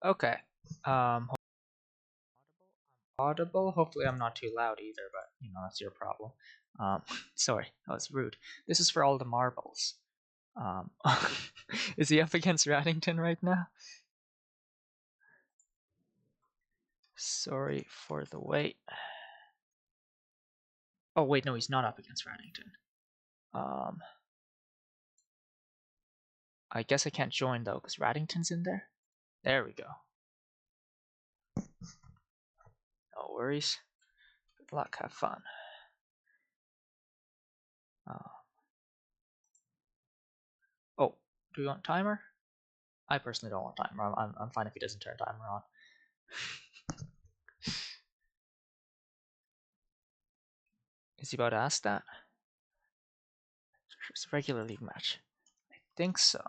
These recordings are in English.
Okay. I'm audible. Hopefully, I'm not too loud either, but that's your problem. Um, sorry, that was rude. This is for all the marbles. Um, is he up against Raddington right now? Sorry for the wait. Oh wait, no, he's not up against Raddington. I guess I can't join though, because Raddington's in there. There we go. No worries. Good luck, have fun. Oh, do we want timer? I personally don't want timer. I'm fine if he doesn't turn timer on. Is he about to ask that? It's a regular league match. I think so.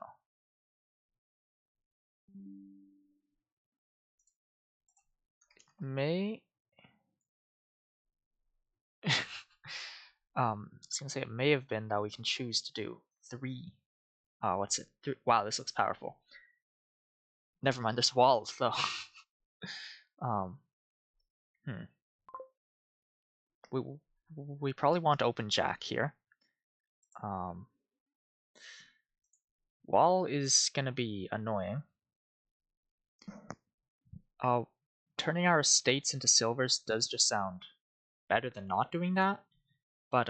May. I was gonna say it may have been that we can choose to do 3. What's it? Wow, this looks powerful. Never mind, there's walls though. Hmm. We probably want to open Jack here. Wall is gonna be annoying. Turning our estates into silvers does just sound better than not doing that, but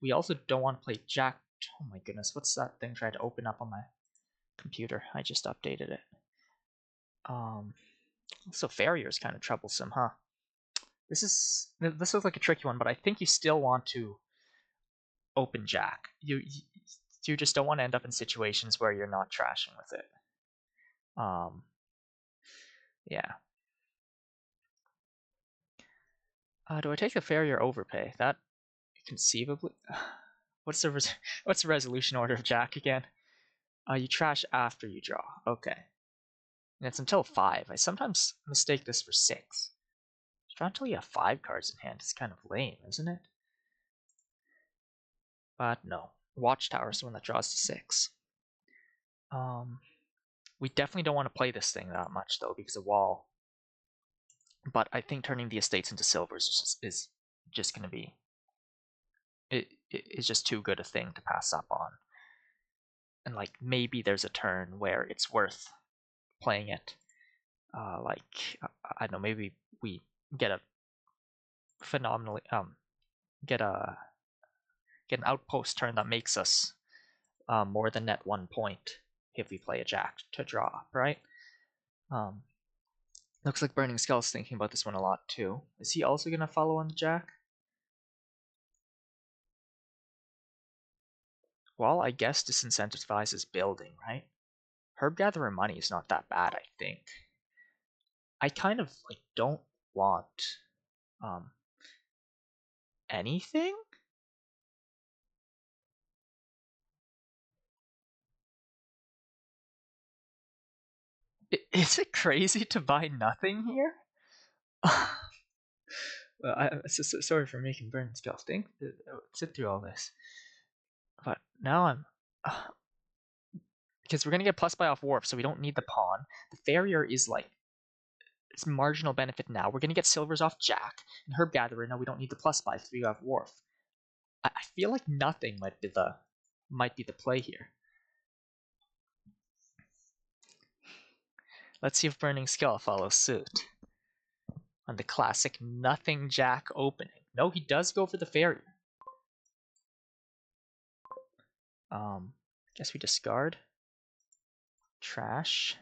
we also don't want to play Jack. Oh my goodness, what's that thing trying to open up on my computer? I just updated it. So Farrier is kind of troublesome, huh? This looks like a tricky one, but I think you still want to open Jack. You just don't want to end up in situations where you're not trashing with it. Yeah. Do I take the Farrier overpay? That conceivably. What's the resolution order of Jack again? You trash after you draw. Okay. And it's until 5. I sometimes mistake this for 6. Draw until you have 5 cards in hand. It's kind of lame, isn't it? But no. Watchtower is the one that draws to 6. We definitely don't want to play this thing that much, though, because of Wall. But I think turning the estates into silvers is just going to be... It's just too good a thing to pass up on. And, like, maybe there's a turn where it's worth playing it. Like, I don't know, maybe we get a phenomenally... get an outpost turn that makes us more than net 1 point if we play a Jack to draw, right? Looks like Burning Skull's thinking about this one a lot too. Is he also going to follow on the Jack? Well, I guess disincentivizes building, right? Herb Gatherer money is not that bad, I think. I kind of like don't want anything. Is it crazy to buy nothing here? Well, sorry for making Burning Skull think. Sit through all this, but now I'm because we're gonna get plus buy off Wharf, so we don't need the pawn. The Farrier is like it's marginal benefit now. We're gonna get silvers off Jack and Herb Gatherer. Now we don't need the plus buy, so we have Wharf. I feel like nothing might be the play here. Let's see if Burning Skull follows suit on the classic nothing Jack opening. No, he does go for the Farrier. Guess we discard. Trash.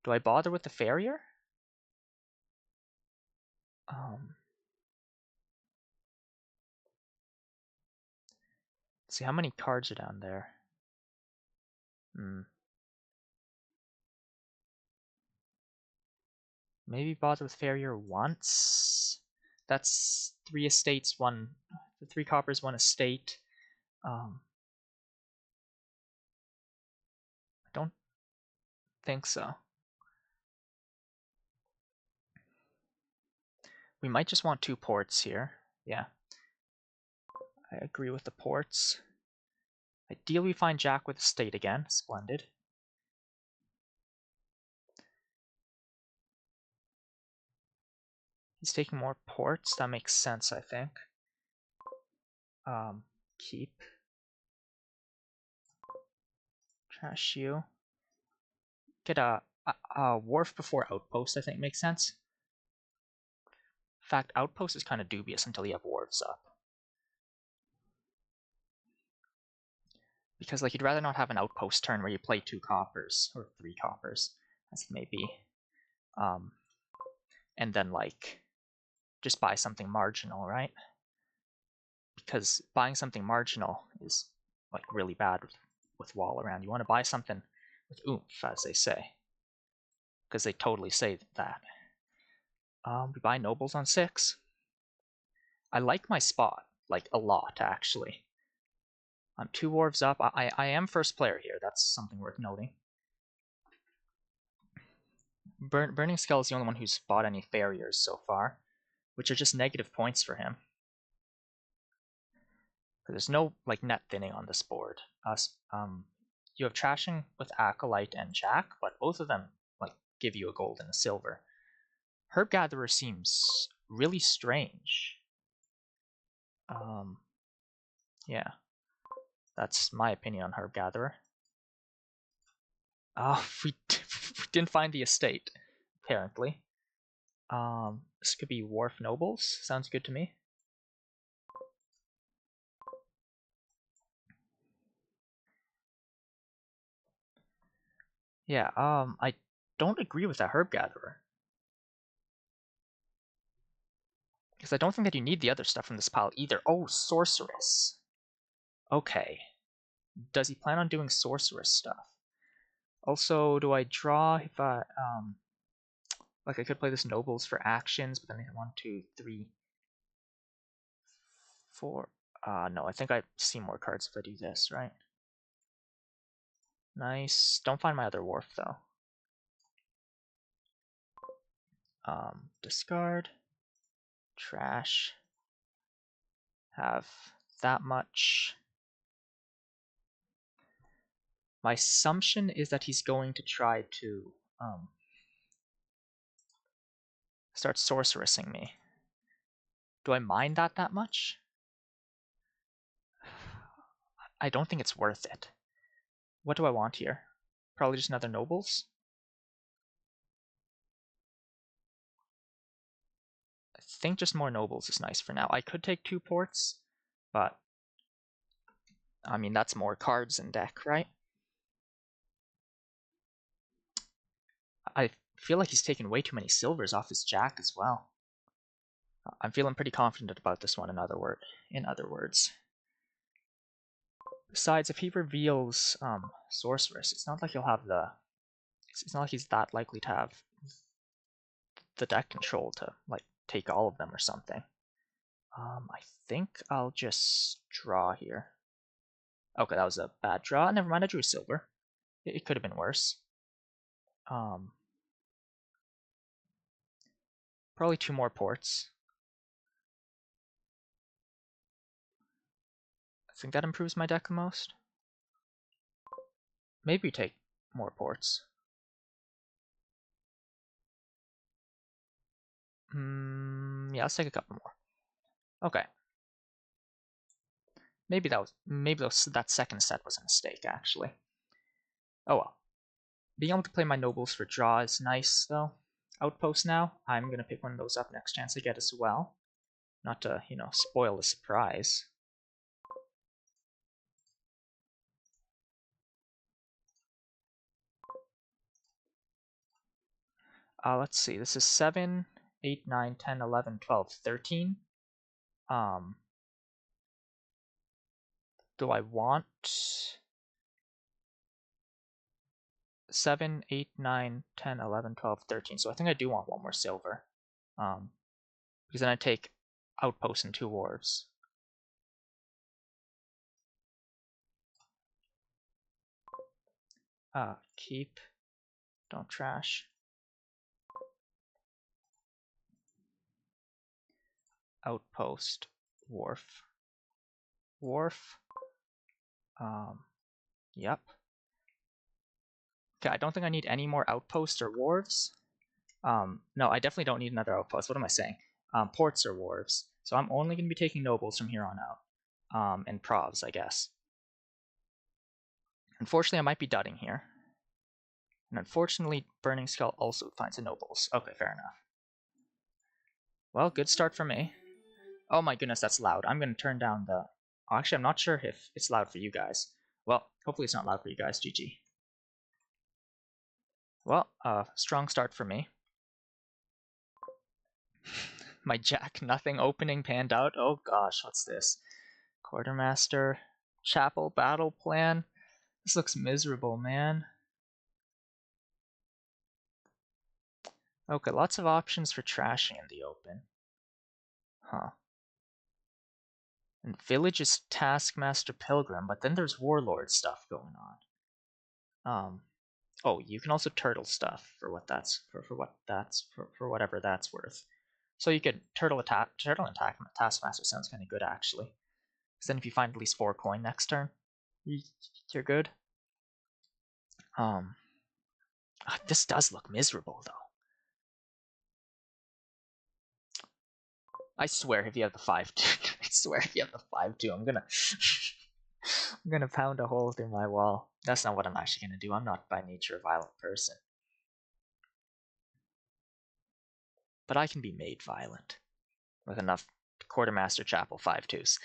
Do I bother with the Farrier? Let's see how many cards are down there. Maybe bother with Farrier once. That's 3 estates, 3 coppers, 1 estate. I don't think so. We might just want 2 ports here. Yeah. I agree with the ports. Ideally, we find Jack with estate again. Splendid. He's taking more ports. That makes sense, I think. Keep. Trash you. Get a wharf before outpost, I think makes sense. In fact, outpost is kind of dubious until you have wharves up. Because like you'd rather not have an outpost turn where you play 2 coppers or 3 coppers, as it may be. And then like just buy something marginal, right? Because buying something marginal is like really bad with wall around. You want to buy something with oomph, as they say. Because they totally say that. We buy nobles on 6. I like my spot, like a lot actually. I'm 2 wharves up. I am first player here. That's something worth noting. Burning Skull is the only one who's bought any farriers so far, which are just negative points for him. There's no like net thinning on this board. You have Trashing with Acolyte and Jack, but both of them like give you a gold and a silver. Herb Gatherer seems really strange. Yeah, that's my opinion on Herb Gatherer. We didn't find the estate, apparently. This could be Wharf Nobles. Sounds good to me. Yeah, I don't agree with that Herb Gatherer. Because I don't think that you need the other stuff from this pile either. Oh, Sorceress. Okay. Does he plan on doing Sorceress stuff? Also, do I draw if I, like I could play this Nobles for actions, but then I have 1, 2, 3, 4. No, I think I see more cards if I do this, right? Nice. Don't find my other Wharf, though. Discard. Trash. Have that much. My assumption is that he's going to try to start sorceressing me. Do I mind that much? I don't think it's worth it. What do I want here? Probably just another nobles. I think just more nobles is nice for now. I could take 2 ports, but I mean that's more cards in deck, right? I feel like he's taken way too many silvers off his jack as well. I'm feeling pretty confident about this one, in other words. Besides, if he reveals Sorceress, it's not like he'll have the... It's not like he's that likely to have the deck control to like take all of them or something. I think I'll just draw here. Okay, that was a bad draw. Never mind, I drew silver. It could have been worse. Probably 2 more ports. I think that improves my deck the most. Maybe take more ports. Yeah, let's take a couple more. Okay. Maybe that second set was a mistake, actually. Oh well. Being able to play my nobles for draw is nice, though. Outpost now. I'm gonna pick one of those up next chance I get as well. Not to, you know, spoil the surprise. Let's see. This is 7, 8, 9, 10, 11, 12, 13. Do I want 7, 8, 9, 10, 11, 12, 13? So I think I do want 1 more silver. Because then I take outposts and 2 wharves. Keep. Don't trash. Outpost. Wharf. Wharf. Yep. Okay, I don't think I need any more outposts or wharves. No, I definitely don't need another outpost. What am I saying? ports or wharves. So I'm only going to be taking nobles from here on out. And provs, I guess. Unfortunately, I might be dudding here. And unfortunately, Burning Skull also finds a nobles. Okay, fair enough. Well, good start for me. Oh my goodness, that's loud. I'm going to turn down the... Oh, actually, I'm not sure if it's loud for you guys. Well, hopefully it's not loud for you guys. GG. Well, strong start for me. My Jack nothing opening panned out. Oh gosh, what's this? Quartermaster, Chapel battle plan. This looks miserable, man. Okay, lots of options for trashing in the open. Huh. And village is Taskmaster Pilgrim, but then there's Warlord stuff going on. Oh, you can also turtle stuff for what that's for whatever that's worth. So you could turtle and Taskmaster sounds kind of good actually. Because then if you find at least 4 coin next turn, you're good. This does look miserable though. I swear if you have the 5-2, I swear if you have the 5-2, I'm gonna pound a hole through my wall. That's not what I'm actually gonna do. I'm not by nature a violent person. But I can be made violent with enough Quartermaster Chapel 5-2s.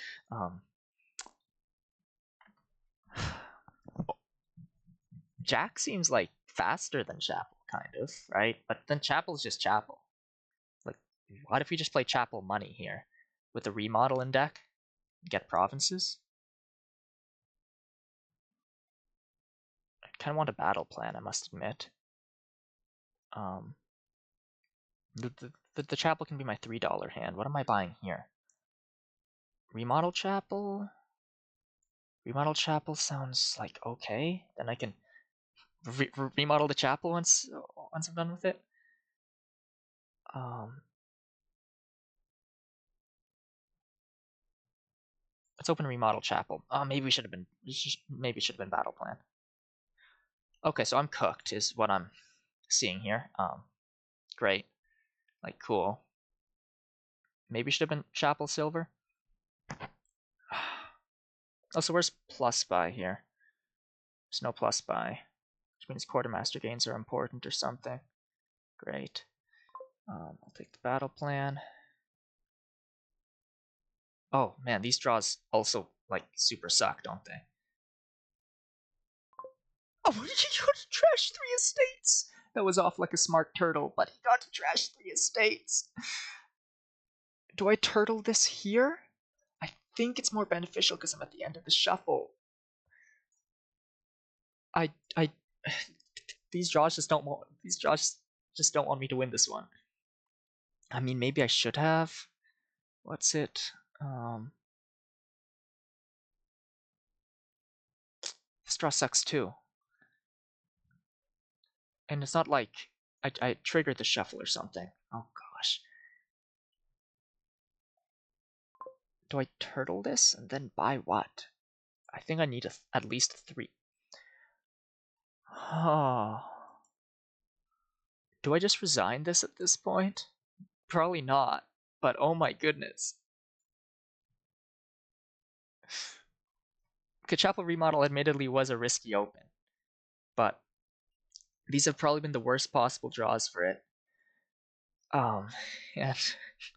Jack seems like faster than Chapel, kind of, right? But then Chapel's just Chapel. Like, what if we just play Chapel money here with a remodel in deck? Get provinces? I kind of want a battle plan, I must admit. The Chapel can be my $3 hand. What am I buying here? Remodel Chapel? Remodel Chapel sounds like okay. Then I can remodel the chapel once I'm done with it. Let's open a remodel chapel. Maybe we should have been. Maybe it should have been battle plan. Okay, so I'm cooked, is what I'm seeing here. Great, like cool. Maybe should have been chapel silver. Oh, so where's plus buy here? There's no plus buy, which means quartermaster gains are important or something. Great. I'll take the battle plan. Oh man, these draws also like super suck, don't they? Oh, he got to trash 3 estates! That was off like a smart turtle, but he got to trash 3 estates. Do I turtle this here? I think it's more beneficial because I'm at the end of the shuffle. These draws just don't want me to win this one. I mean, maybe I should have. What's it? This draw sucks too. And it's not like I triggered the shuffle or something. Oh gosh. Do I turtle this and then buy what? I think I need at least 3. Oh. Do I just resign this at this point? Probably not, but oh my goodness. Chapel Remodel admittedly was a risky open, but these have probably been the worst possible draws for it. And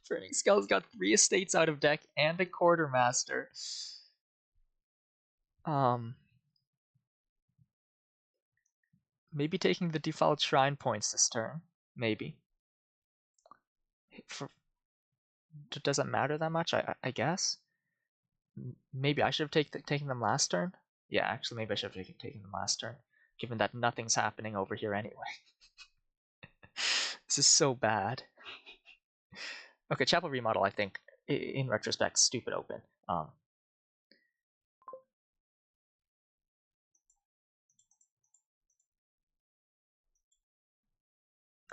Burning Skull's got 3 estates out of deck and a Quartermaster. Maybe taking the default shrine points this turn. Maybe. Does it matter that much? I guess. Maybe I should have taken them last turn. Yeah, actually, maybe I should have taken them last turn, given that nothing's happening over here anyway. This is so bad. Okay, Chapel Remodel, I think, in retrospect, stupid open.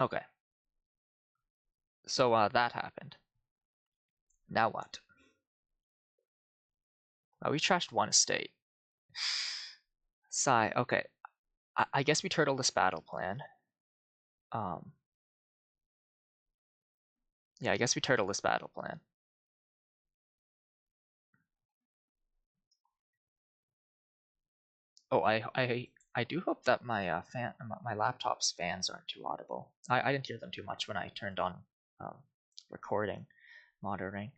Okay. So that happened. Now what? We trashed 1 estate. Sigh. Okay. I guess we turtle this battle plan. Yeah, I guess we turtle this battle plan. Oh, I do hope that my my laptop's fans aren't too audible. I didn't hear them too much when I turned on um, recording monitoring.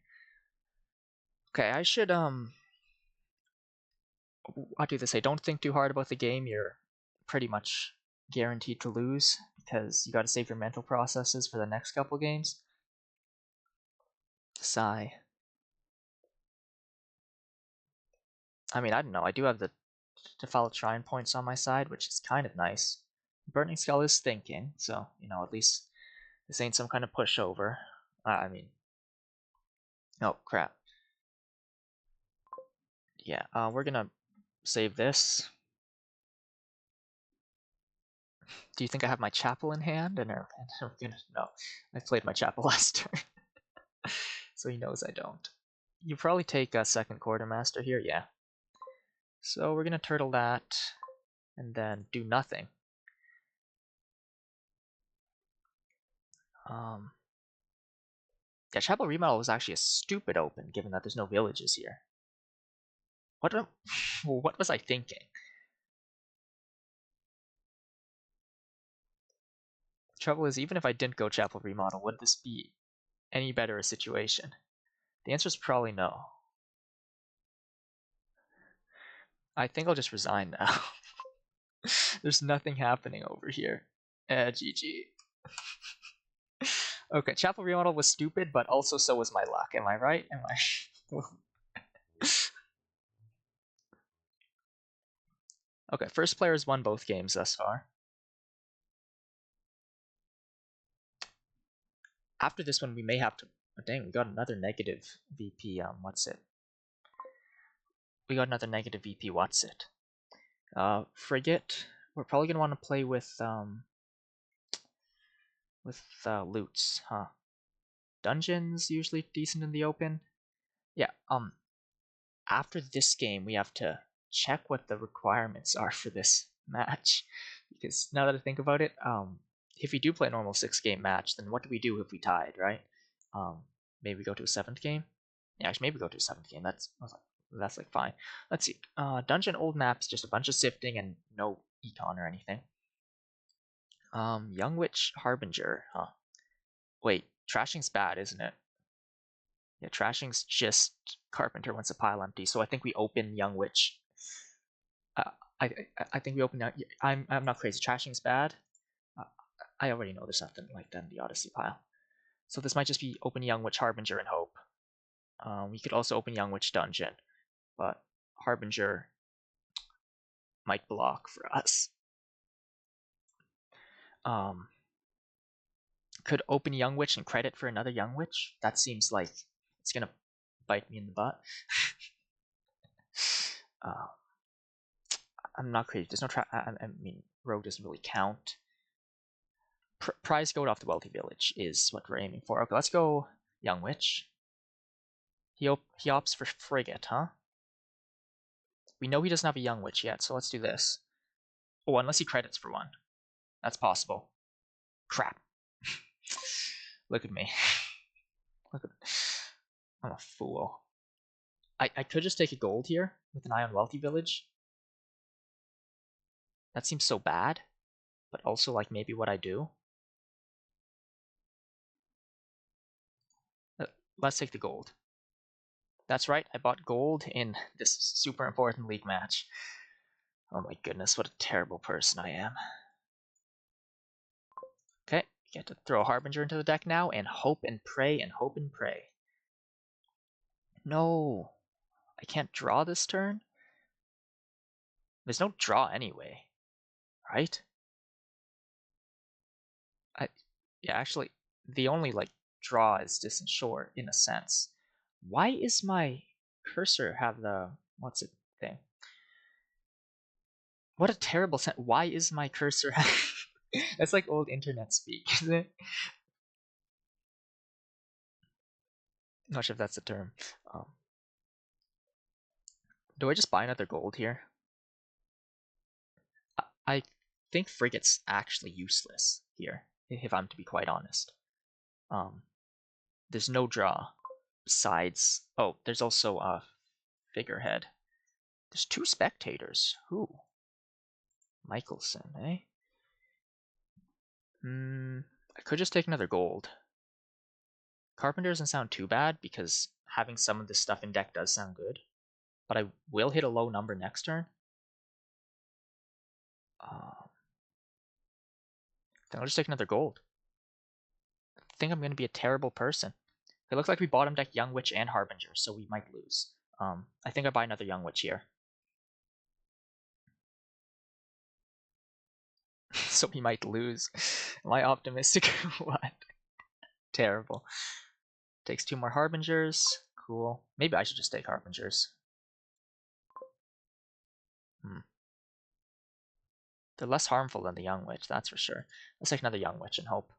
Okay, I should what do they say? Don't think too hard about the game. You're pretty much guaranteed to lose because you got to save your mental processes for the next couple games. Sigh. I mean, I don't know. I do have the default shrine points on my side, which is kind of nice. Burning Skull is thinking, so at least this ain't some kind of pushover. I mean, oh crap. Yeah, we're gonna save this. Do you think I have my chapel in hand? And I'm gonna no. I played my chapel last turn, so he knows I don't. You probably take a second quartermaster here, yeah. So we're gonna turtle that, and then do nothing. Yeah, Chapel Remodel was actually a stupid open, given that there's no villages here. What was I thinking? Trouble is, even if I didn't go Chapel Remodel, would this be any better a situation? The answer is probably no. I think I'll just resign now. There's nothing happening over here. GG. Okay, Chapel Remodel was stupid, but also so was my luck. Am I right? Am I? Okay, first player has won both games thus far. After this one, we may have to. Oh, dang, we got another negative VP. What's it? We got another negative VP. What's it? Frigate. We're probably gonna want to play with loots, huh? Dungeons usually decent in the open. Yeah. After this game, we have to check what the requirements are for this match, because now that I think about it, if we do play a normal 6-game match, then what do we do if we tied, right? Maybe go to a 7th game. Yeah, actually, maybe go to a 7th game. That's like fine. Let's see. Dungeon old maps, just a bunch of sifting and no econ or anything. Young Witch Harbinger, huh? Wait, trashing's bad, isn't it? Yeah, trashing's just Carpenter wants a pile empty, so I think we open Young Witch. Uh, I I think we open. I'm not crazy. Trashing's bad. Uh, I already know there's nothing like that in the Odyssey pile, so this might just be open Young Witch Harbinger and hope. We could also open Young Witch Dungeon, but Harbinger might block for us. Could open Young Witch and credit for another Young Witch. That seems like it's gonna bite me in the butt. I'm not crazy. There's no I mean, rogue doesn't really count. Prize gold off the wealthy village is what we're aiming for. Okay, let's go Young Witch. He opts for frigate, huh? We know he doesn't have a Young Witch yet, so let's do this. Oh, unless he credits for one. That's possible. Crap. Look at me. Look at I'm a fool. I could just take a gold here with an eye on wealthy village. That seems so bad, but also like maybe what I do. Let's take the gold. That's right, I bought gold in this super important league match. Oh my goodness, what a terrible person I am. Okay, get to throw a Harbinger into the deck now and hope and pray and hope and pray. No, I can't draw this turn? There's no draw anyway, right? Yeah, actually, the only like draw is distant shore in a sense. Why is my cursor have the what's it thing? What a terrible sense. Why is my cursor? That's like old internet speak, isn't it? Not sure if that's the term. Um, do I just buy another gold here? I think frigate's actually useless here, if I'm to be quite honest. There's no draw. Besides, oh, there's also a figurehead. There's 2 spectators. Who? Michelson, eh? I could just take another gold. Carpenter doesn't sound too bad because having some of this stuff in deck does sound good. But I will hit a low number next turn. Then I'll just take another gold. I think I'm going to be a terrible person. It looks like we bottom deck Young Witch and Harbinger, so we might lose. I think I buy another Young Witch here. So we might lose. Am I optimistic? What? Terrible. Takes 2 more Harbingers. Cool. Maybe I should just take Harbingers. They're less harmful than the Young Witch, that's for sure. Let's take another Young Witch and hope.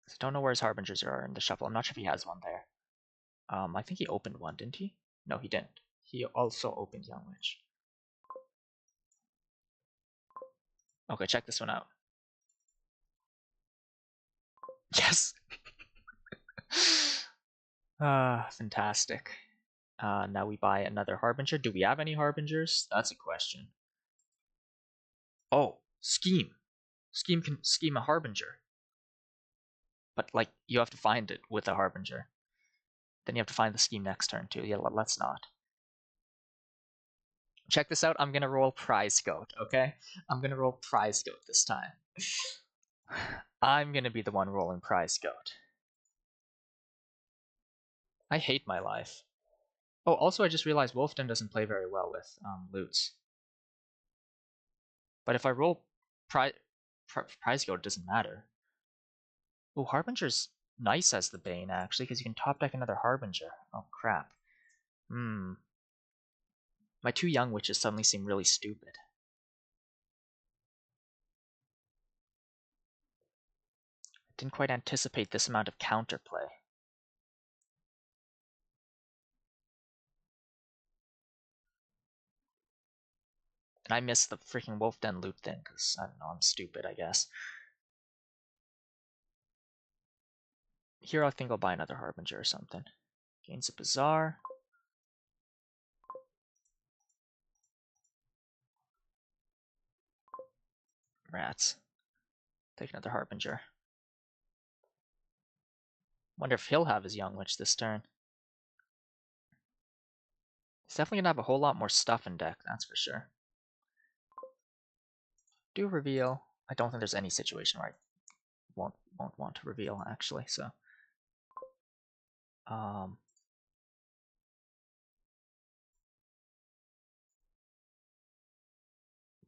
I don't know where his Harbingers are in the shuffle. I'm not sure if he has one there. I think he opened one, didn't he? No, he didn't. He also opened Young Witch. Okay, check this one out. Yes! Fantastic. Now we buy another Harbinger. Do we have any Harbingers? That's a question. Oh, Scheme. Scheme can scheme a Harbinger. But, like, you have to find it with a Harbinger. Then you have to find the scheme next turn, too. Yeah, let's not. Check this out. I'm going to roll Prize Goat, okay? I'm going to roll Prize Goat this time. I'm going to be the one rolling Prize Goat. I hate my life. Oh, also I just realized Wolfden doesn't play very well with loots. But if I roll Prize Goat, it doesn't matter. Oh, Harbinger's nice as the Bane, actually, because you can top deck another Harbinger. Oh, crap. My 2 Young Witches suddenly seem really stupid. I didn't quite anticipate this amount of counterplay. And I missed the freaking Wolf Den loot thing, because, I don't know, I'm stupid, I guess. Here I think I'll buy another Harbinger or something. Gains a Bazaar. Rats. Take another Harbinger. Wonder if he'll have his Young Witch this turn. He's definitely gonna have a whole lot more stuff in deck, that's for sure. Do reveal. I don't think there's any situation where I won't want to reveal, actually, so.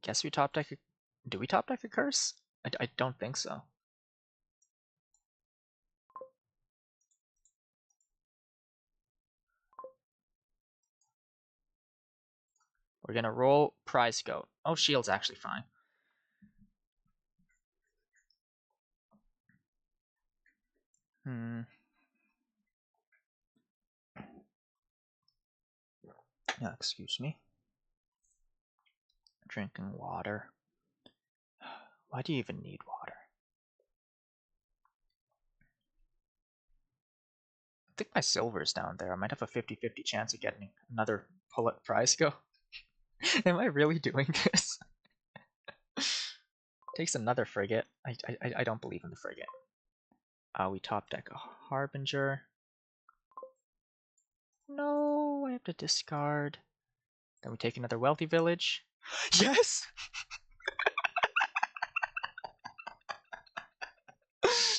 Guess we top deck. Do we top deck a curse? I don't think so. We're gonna roll Prize Goat. Oh, Shield's actually fine. Yeah, excuse me. Drinking water. Why do you even need water? I think my silver's down there. I might have a 50-50 chance of getting another pull-up Prize Goat. Am I really doing this? Takes another frigate. I don't believe in the frigate. We top deck a Harbinger. No, I have to discard. Then we take another Wealthy Village. Yes!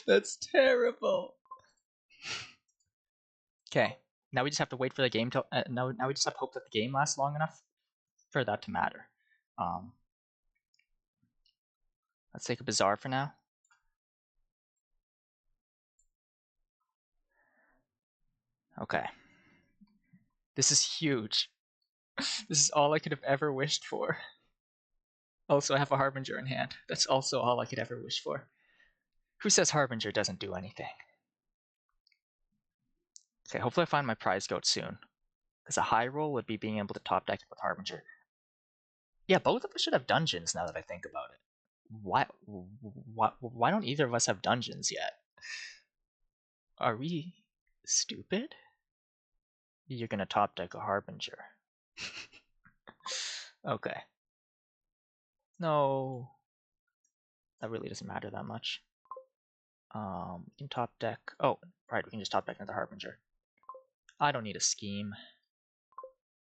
That's terrible. Okay, now we just have to wait for the game to. Now we just have to hope that the game lasts long enough for that to matter. Let's take a Bazaar for now. Okay. This is huge. This is all I could have ever wished for. Also, I have a Harbinger in hand. That's also all I could ever wish for. Who says Harbinger doesn't do anything? Okay, hopefully I find my Prize Goat soon. Because a high roll would be being able to top deck with Harbinger. Yeah, both of us should have dungeons now that I think about it. Why don't either of us have dungeons yet? Are we stupid? You're gonna top deck a Harbinger. Okay. No. That really doesn't matter that much. We can top deck. Oh, right, we can just top deck another Harbinger. I don't need a scheme.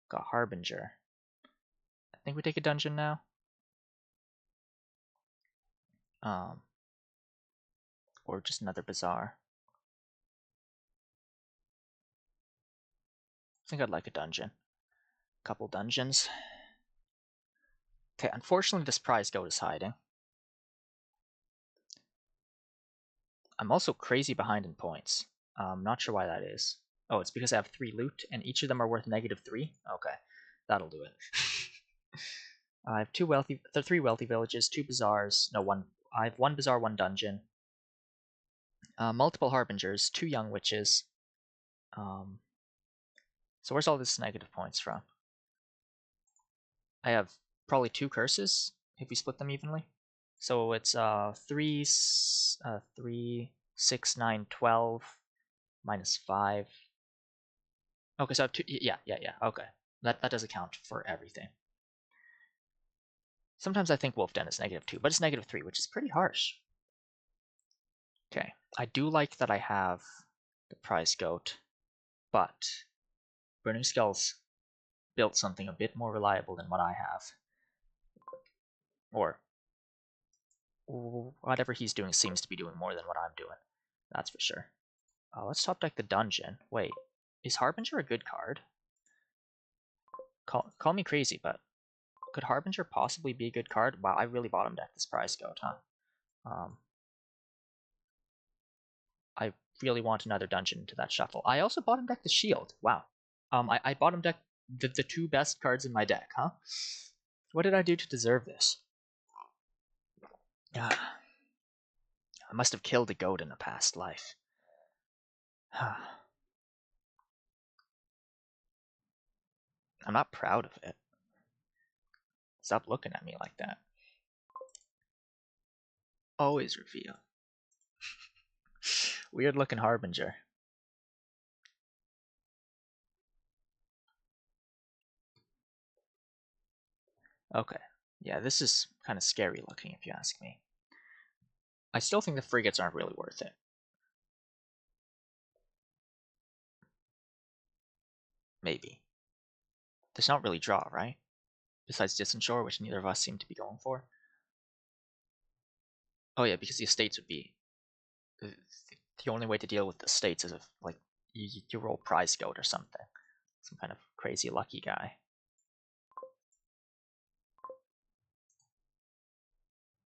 Got Harbinger. I think we take a dungeon now. Or just another Bazaar. I think I'd like a dungeon. Couple dungeons. Okay, unfortunately this prize goat is hiding. I'm also crazy behind in points. Not sure why that is. Oh, it's because I have 3 loot, and each of them are worth -3? Okay, that'll do it. I have 3 wealthy villages, 2 bazaars, no, one. I have 1 bazaar, 1 dungeon. Multiple harbingers, 2 young witches. So where's all this negative points from? I have probably 2 curses if we split them evenly. So it's 3, 6, 9, 12, -5. Okay, so I have 2. Yeah. Okay, that does account for everything. Sometimes I think Wolf Den is -2, but it's -3, which is pretty harsh. Okay, I do like that I have the prize goat, but Burning Skulls built something a bit more reliable than what I have. Or whatever he's doing seems to be doing more than what I'm doing. That's for sure. Let's top deck the dungeon. Wait, is Harbinger a good card? Call me crazy, but could Harbinger possibly be a good card? Wow, I really bottom decked this prize goat, huh? I really want another dungeon into that shuffle. I also bottom decked the shield. Wow. I bottom decked the 2 best cards in my deck, huh? What did I do to deserve this? I must have killed a goat in a past life. I'm not proud of it. Stop looking at me like that. Always reveal. Weird looking Harbinger. Okay. Yeah, this is kind of scary looking if you ask me. I still think the frigates aren't really worth it. Maybe. There's not really draw, right? Besides Distant Shore, which neither of us seem to be going for. Oh yeah, because the estates would be the only way to deal with the states is if like you roll prize goat or something, some kind of crazy lucky guy.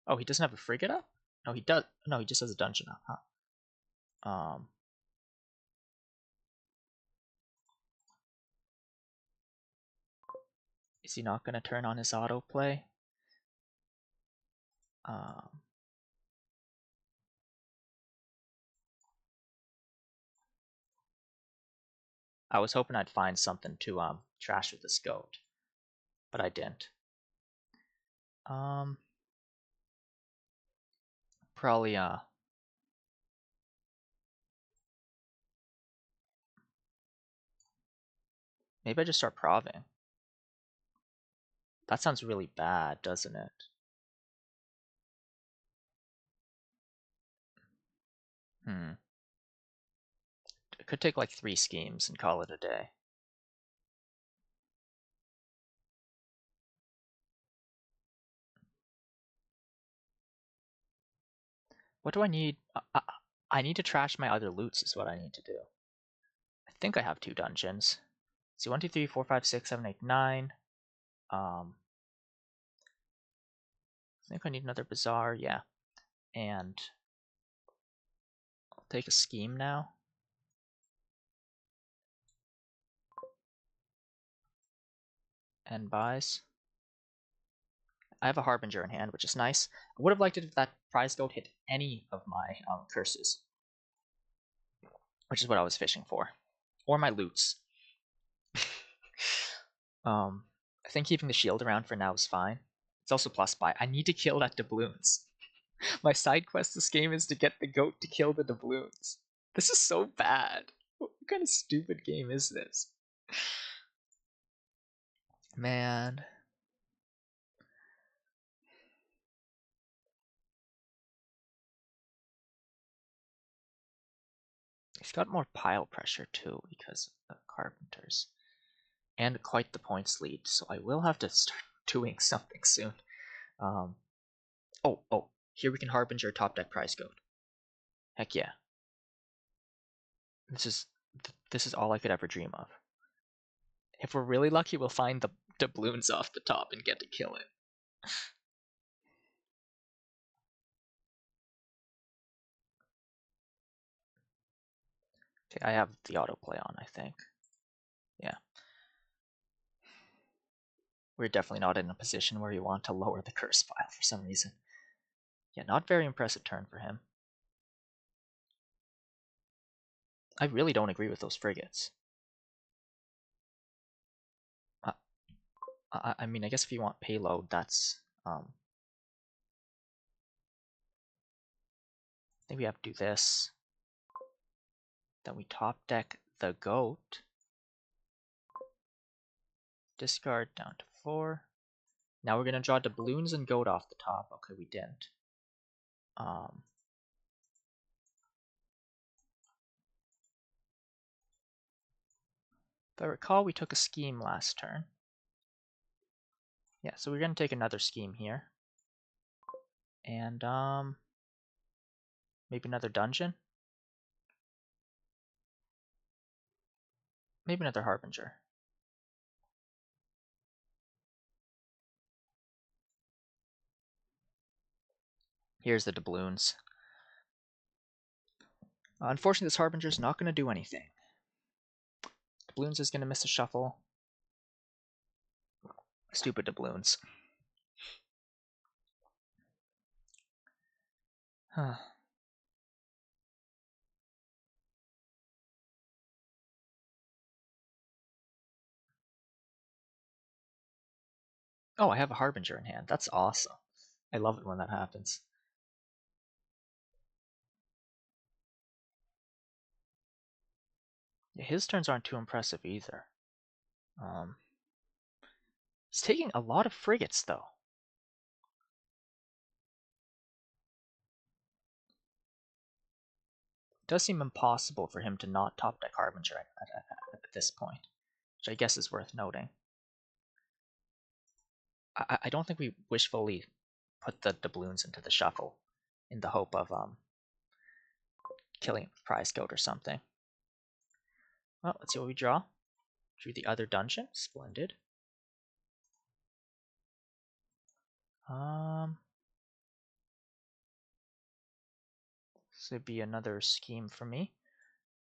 Oh, he doesn't have a frigate up? No, he does. No, he just has a dungeon up, huh? Is he not going to turn on his autoplay? I was hoping I'd find something to trash with this goat, but I didn't. Probably maybe I just start proving. That sounds really bad, doesn't it? It could take like 3 schemes and call it a day. What do I need? I need to trash my other loots is what I need to do. I think I have 2 dungeons. See, 1, 2, 3, 4, 5, 6, 7, 8, 9. I think I need another bazaar, yeah. And I'll take a scheme now. And buys. I have a Harbinger in hand, which is nice. I would have liked it if that prize goat hit any of my curses, which is what I was fishing for, or my loots. I I think keeping the shield around for now is fine. It's also plus buy. I need to kill that doubloons. My side quest this game is to get the goat to kill the doubloons. This is so bad. What kind of stupid game is this? Man. He's got more pile pressure too because of the carpenters. And quite the points lead, so I will have to start doing something soon. Oh, here we can Harbinger top deck prize goat. Heck yeah. This is all I could ever dream of. If we're really lucky, we'll find the doubloons off the top and get to kill it. Okay, I have the autoplay on, I think. Yeah. We're definitely not in a position where you want to lower the curse file for some reason. Yeah, not very impressive turn for him. I really don't agree with those frigates. I mean, I guess if you want payload, that's... I think we have to do this. Then we top deck the goat. Discard down to 4. Now we're going to draw doubloons and goat off the top. Okay, we didn't. If I recall, we took a scheme last turn. Yeah, so we're going to take another scheme here. And maybe another dungeon? Maybe another Harbinger. Here's the doubloons. Unfortunately, this Harbinger is not going to do anything. Doubloons is going to miss a shuffle. Stupid doubloons. Huh. Oh, I have a Harbinger in hand. That's awesome. I love it when that happens. Yeah, his turns aren't too impressive either. He's taking a lot of frigates, though. It does seem impossible for him to not top deck Harbinger at this point, which I guess is worth noting. I don't think we wishfully put the doubloons into the shuffle in the hope of killing with prize goat or something. Well, let's see what we draw. Drew the other dungeon. Splendid. This would be another scheme for me.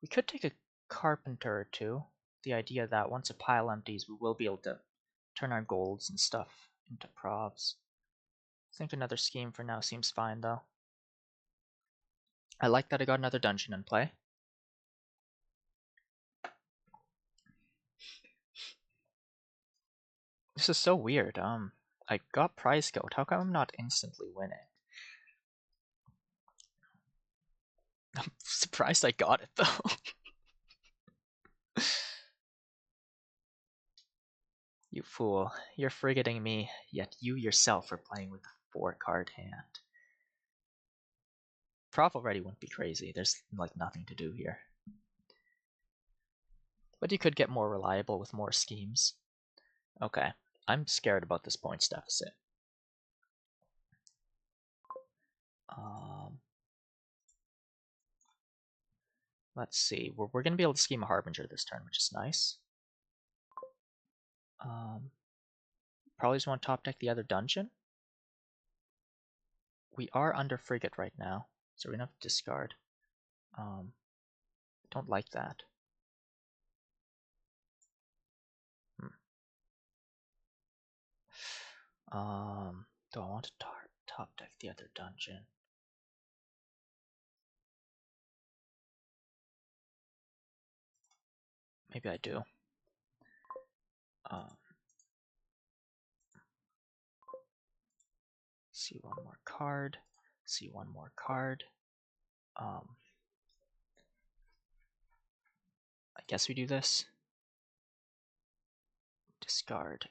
We could take a carpenter or two. The idea that once a pile empties, we will be able to turn our golds and stuff into provs. I think another scheme for now seems fine, though. I like that I got another dungeon in play. This is so weird. I got prize goat. How come I'm not instantly winning? I'm surprised I got it, though. You fool. You're frigating me, yet you yourself are playing with a 4-card hand. Prof already wouldn't be crazy. There's like nothing to do here. But you could get more reliable with more schemes. Okay. I'm scared about this points deficit. Let's see. We're going to be able to scheme a Harbinger this turn, which is nice. Probably just want to top deck the other dungeon. We are under frigate right now, so we're going to have to discard. Don't like that. Do I want to top deck the other dungeon? Maybe I do. See one more card. See one more card. I guess we do this. Discard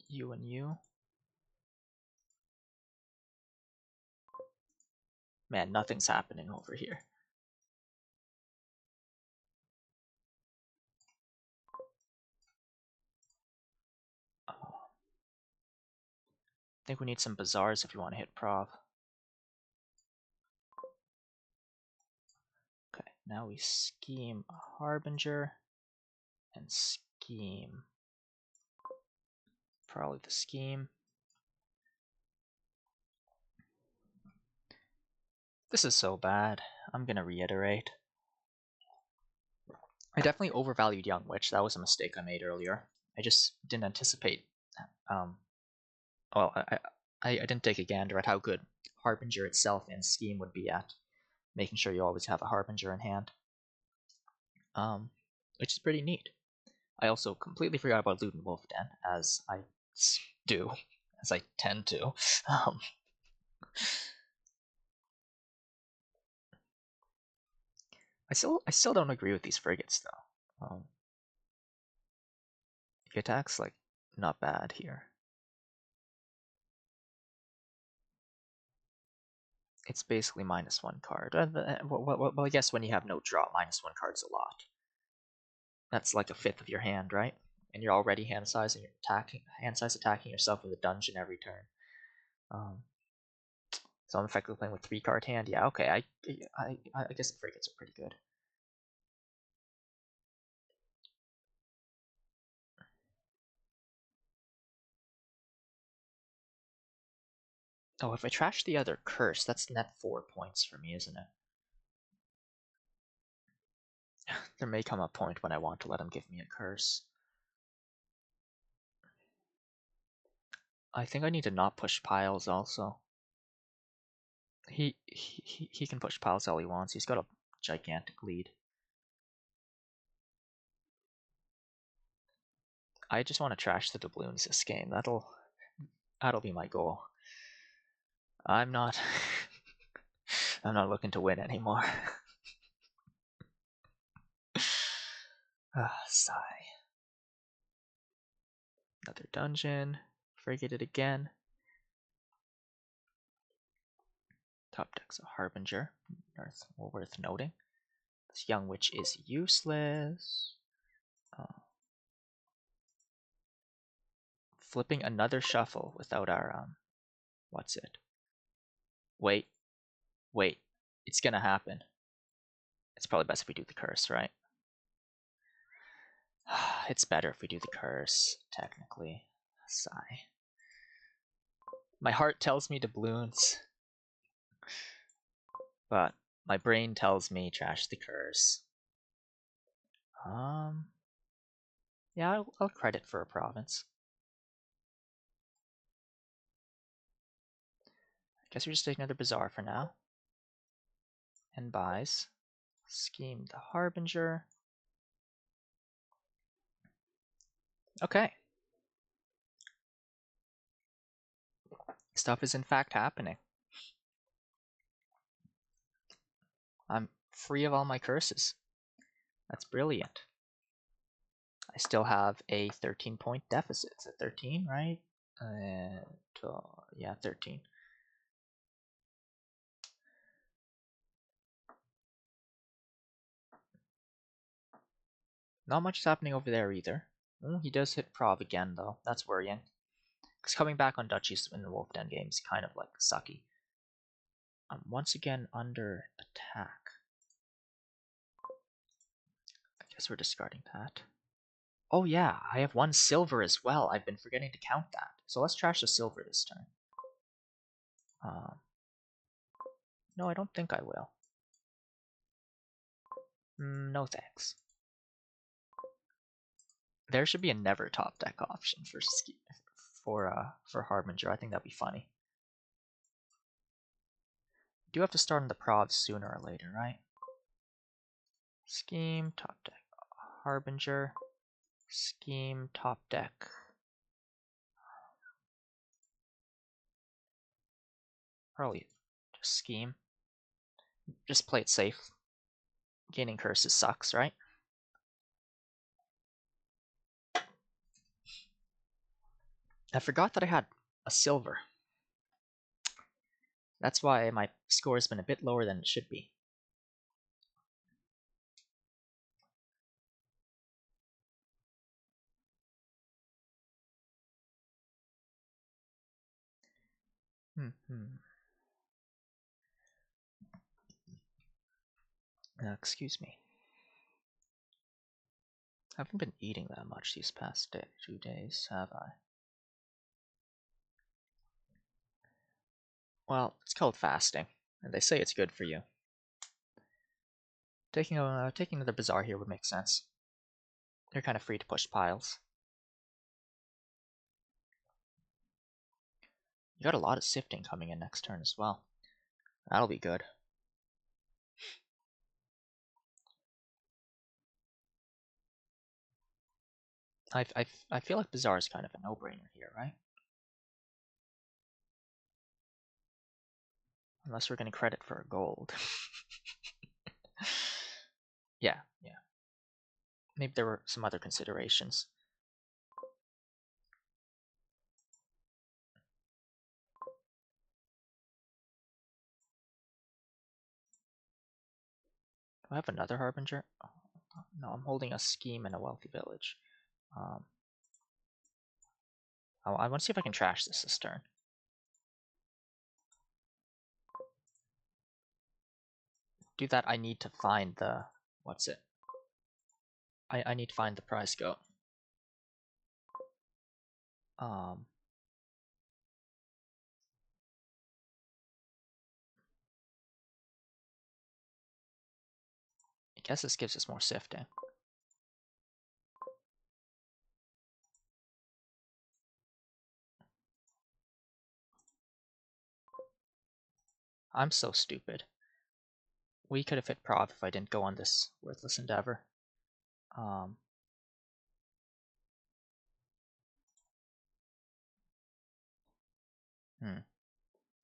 you and you. Man, nothing's happening over here. I think we need some bazaars if you want to hit Prov. Okay, now we scheme a Harbinger and scheme. Probably the scheme. This is so bad. I'm gonna reiterate. I definitely overvalued Young Witch. That was a mistake I made earlier. I just didn't anticipate. Well, I didn't take a gander at how good Harbinger itself and scheme would be at making sure you always have a Harbinger in hand. Which is pretty neat. I also completely forgot about Loot and Wolf Den, as I do, as I tend to. I still don't agree with these frigates though. The attack's like not bad here. It's basically -1 card. Well, I guess when you have no draw, -1 card's a lot. That's like a fifth of your hand, right? And you're already hand size attacking yourself with a dungeon every turn. So I'm effectively playing with 3-card hand. Yeah, okay. I guess the frigates are pretty good. Oh, if I trash the other curse, that's net 4 points for me, isn't it? There may come a point when I want to let him give me a curse. I think I need to not push piles also. He can push piles all he wants. He's got a gigantic lead. I just want to trash the doubloons this game. That'll be my goal. I'm not I'm not looking to win anymore. Sigh. Another dungeon. Frigate it again. Top deck's a Harbinger. Worth noting. This Young Witch is useless. Flipping another shuffle without our what's it? Wait. It's gonna happen. It's probably best if we do the curse, right? It's better if we do the curse, technically. Sigh. My heart tells me doubloons, but my brain tells me trash the curse. Yeah, I'll credit for a province. I guess we just take another bazaar for now. And buys. Scheme the Harbinger. Okay. Stuff is in fact happening. I'm free of all my curses. That's brilliant. I still have a 13-point deficit. It's a 13, right? Yeah, 13. Not much is happening over there either. He does hit Prov again, though. That's worrying. Because coming back on duchies in the Wolf Den game is kind of like sucky. I'm once again under attack. I guess we're discarding that. Oh yeah, I have 1 silver as well. I've been forgetting to count that. So let's trash the silver this turn. No, I don't think I will. No thanks. There should be a never top deck option for Harbinger. I think that'd be funny. You do have to start on the Prov sooner or later, right? Scheme, top deck, Harbinger. Scheme, top deck. Probably just scheme. Just play it safe. Gaining curses sucks, right? I forgot that I had a silver. That's why my score has been a bit lower than it should be. Excuse me. I haven't been eating that much these past 2 days, have I? Well, it's called fasting, and they say it's good for you. Taking another bazaar here would make sense. They're kind of free to push piles. You got a lot of sifting coming in next turn as well. That'll be good. I feel like bazaar is kind of a no-brainer here, right? Unless we're getting credit for a gold. Yeah. Maybe there were some other considerations. Do I have another Harbinger? Oh, no, I'm holding a scheme in a wealthy village. I want to see if I can trash this turn. Do that, I need to find the... What's it? I need to find the prize goat. I guess this gives us more sifting. I'm so stupid. We could have hit Prov if I didn't go on this worthless endeavor.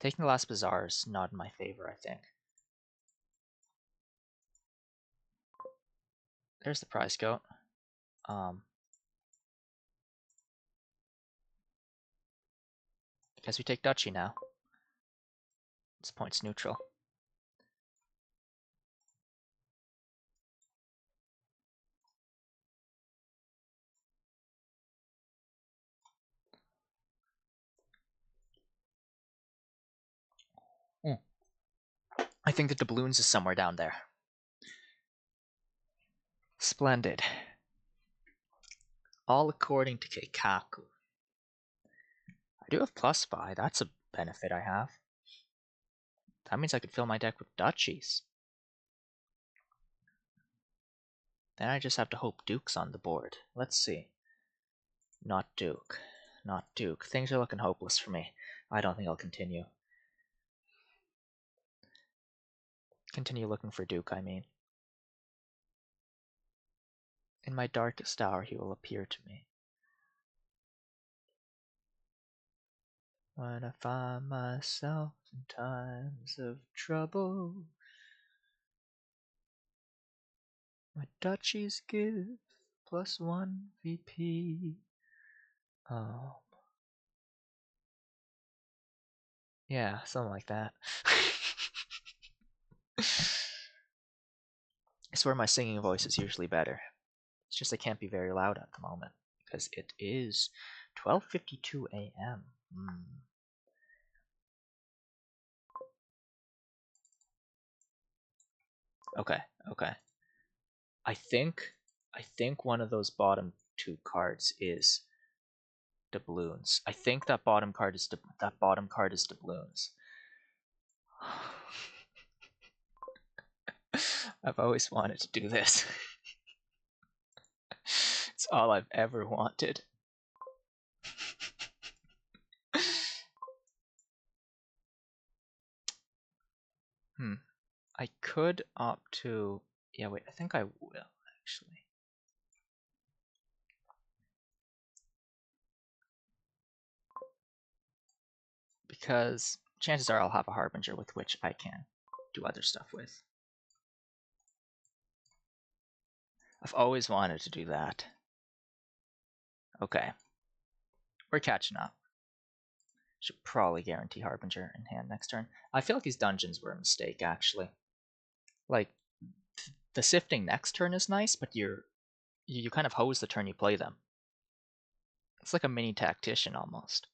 Taking the last bazaar is not in my favor, I think. There's the prize goat. Guess we take duchy now. This point's neutral. I think the doubloons is somewhere down there. Splendid. All according to Keikaku. I do have plus buy. That's a benefit I have. That means I could fill my deck with duchies. Then I just have to hope Duke's on the board. Let's see. Not Duke. Not Duke. Things are looking hopeless for me. I don't think I'll continue. Continue looking for Duke, I mean. In my darkest hour he will appear to me. When I find myself in times of trouble, my duchies give +1 VP. Yeah, something like that. I swear my singing voice is usually better. It's just I can't be very loud at the moment because it is 12:52 a.m. Okay. I think one of those bottom 2 cards is doubloons. I think that bottom card is doubloons. I've always wanted to do this. It's all I've ever wanted. I could opt to... Yeah, wait, I think I will, actually. Because chances are I'll have a Harbinger with which I can do other stuff with. I've always wanted to do that. Okay. We're catching up. Should probably guarantee Harbinger in hand next turn. I feel like these dungeons were a mistake, actually. Like, the sifting next turn is nice, but you kind of hose the turn you play them. It's like a mini tactician, almost.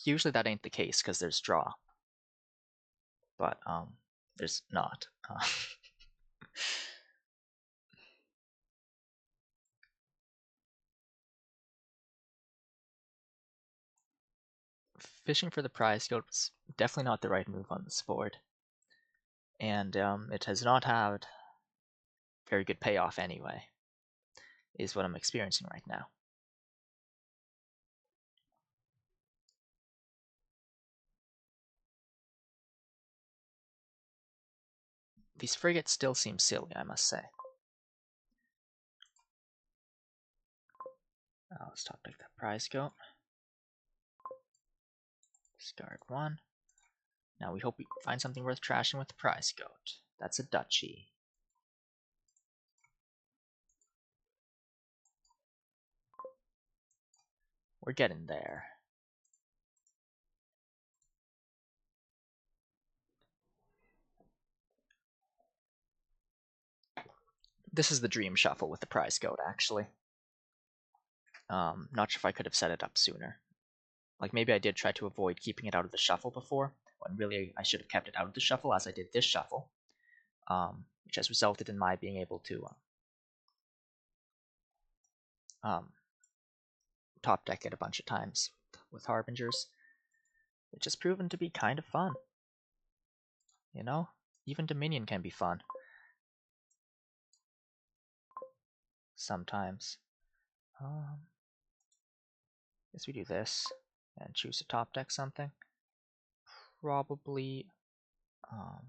Usually that ain't the case, because there's draw. But, there's not. Fishing for the prize goat was definitely not the right move on this board. And it has not had very good payoff anyway, is what I'm experiencing right now. These frigates still seem silly, I must say. Let's top deck that prize goat. Discard one. Now we hope we find something worth trashing with the prize goat. That's a duchy. We're getting there. This is the dream shuffle with the prize goat, actually. Not sure if I could have set it up sooner. Like, maybe I did try to avoid keeping it out of the shuffle before, when really I should have kept it out of the shuffle as I did this shuffle, which has resulted in my being able to top deck it a bunch of times with Harbingers, which has proven to be kind of fun. You know, even Dominion can be fun. Sometimes. Guess we do this and choose to top deck something. Probably, let's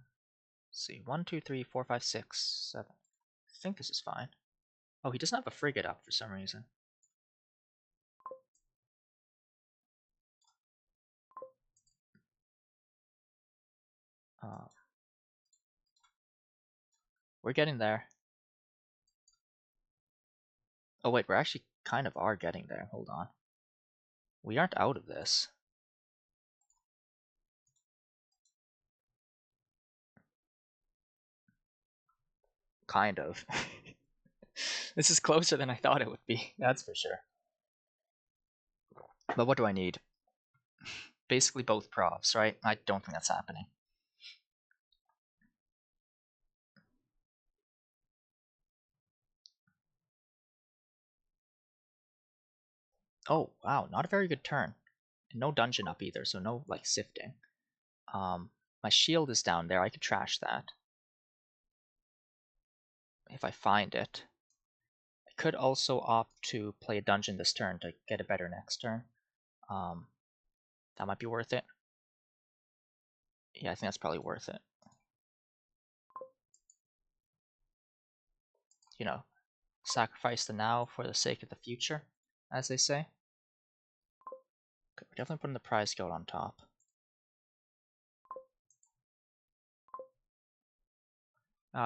see, 1, 2, 3, 4, 5, 6, 7. I think this is fine. Oh, he doesn't have a frigate up for some reason. We're getting there. Oh wait, we're actually kind of are getting there. Hold on. We aren't out of this. Kind of. This is closer than I thought it would be, that's for sure. But what do I need? Basically both profs, right? I don't think that's happening. Oh, wow, not a very good turn. And no dungeon up either, so no, like, sifting. My shield is down there, I could trash that. If I find it. I could also opt to play a dungeon this turn to get a better next turn. That might be worth it. Yeah, I think that's probably worth it. You know, sacrifice the now for the sake of the future, as they say. Okay, we're definitely putting the prize goat on top.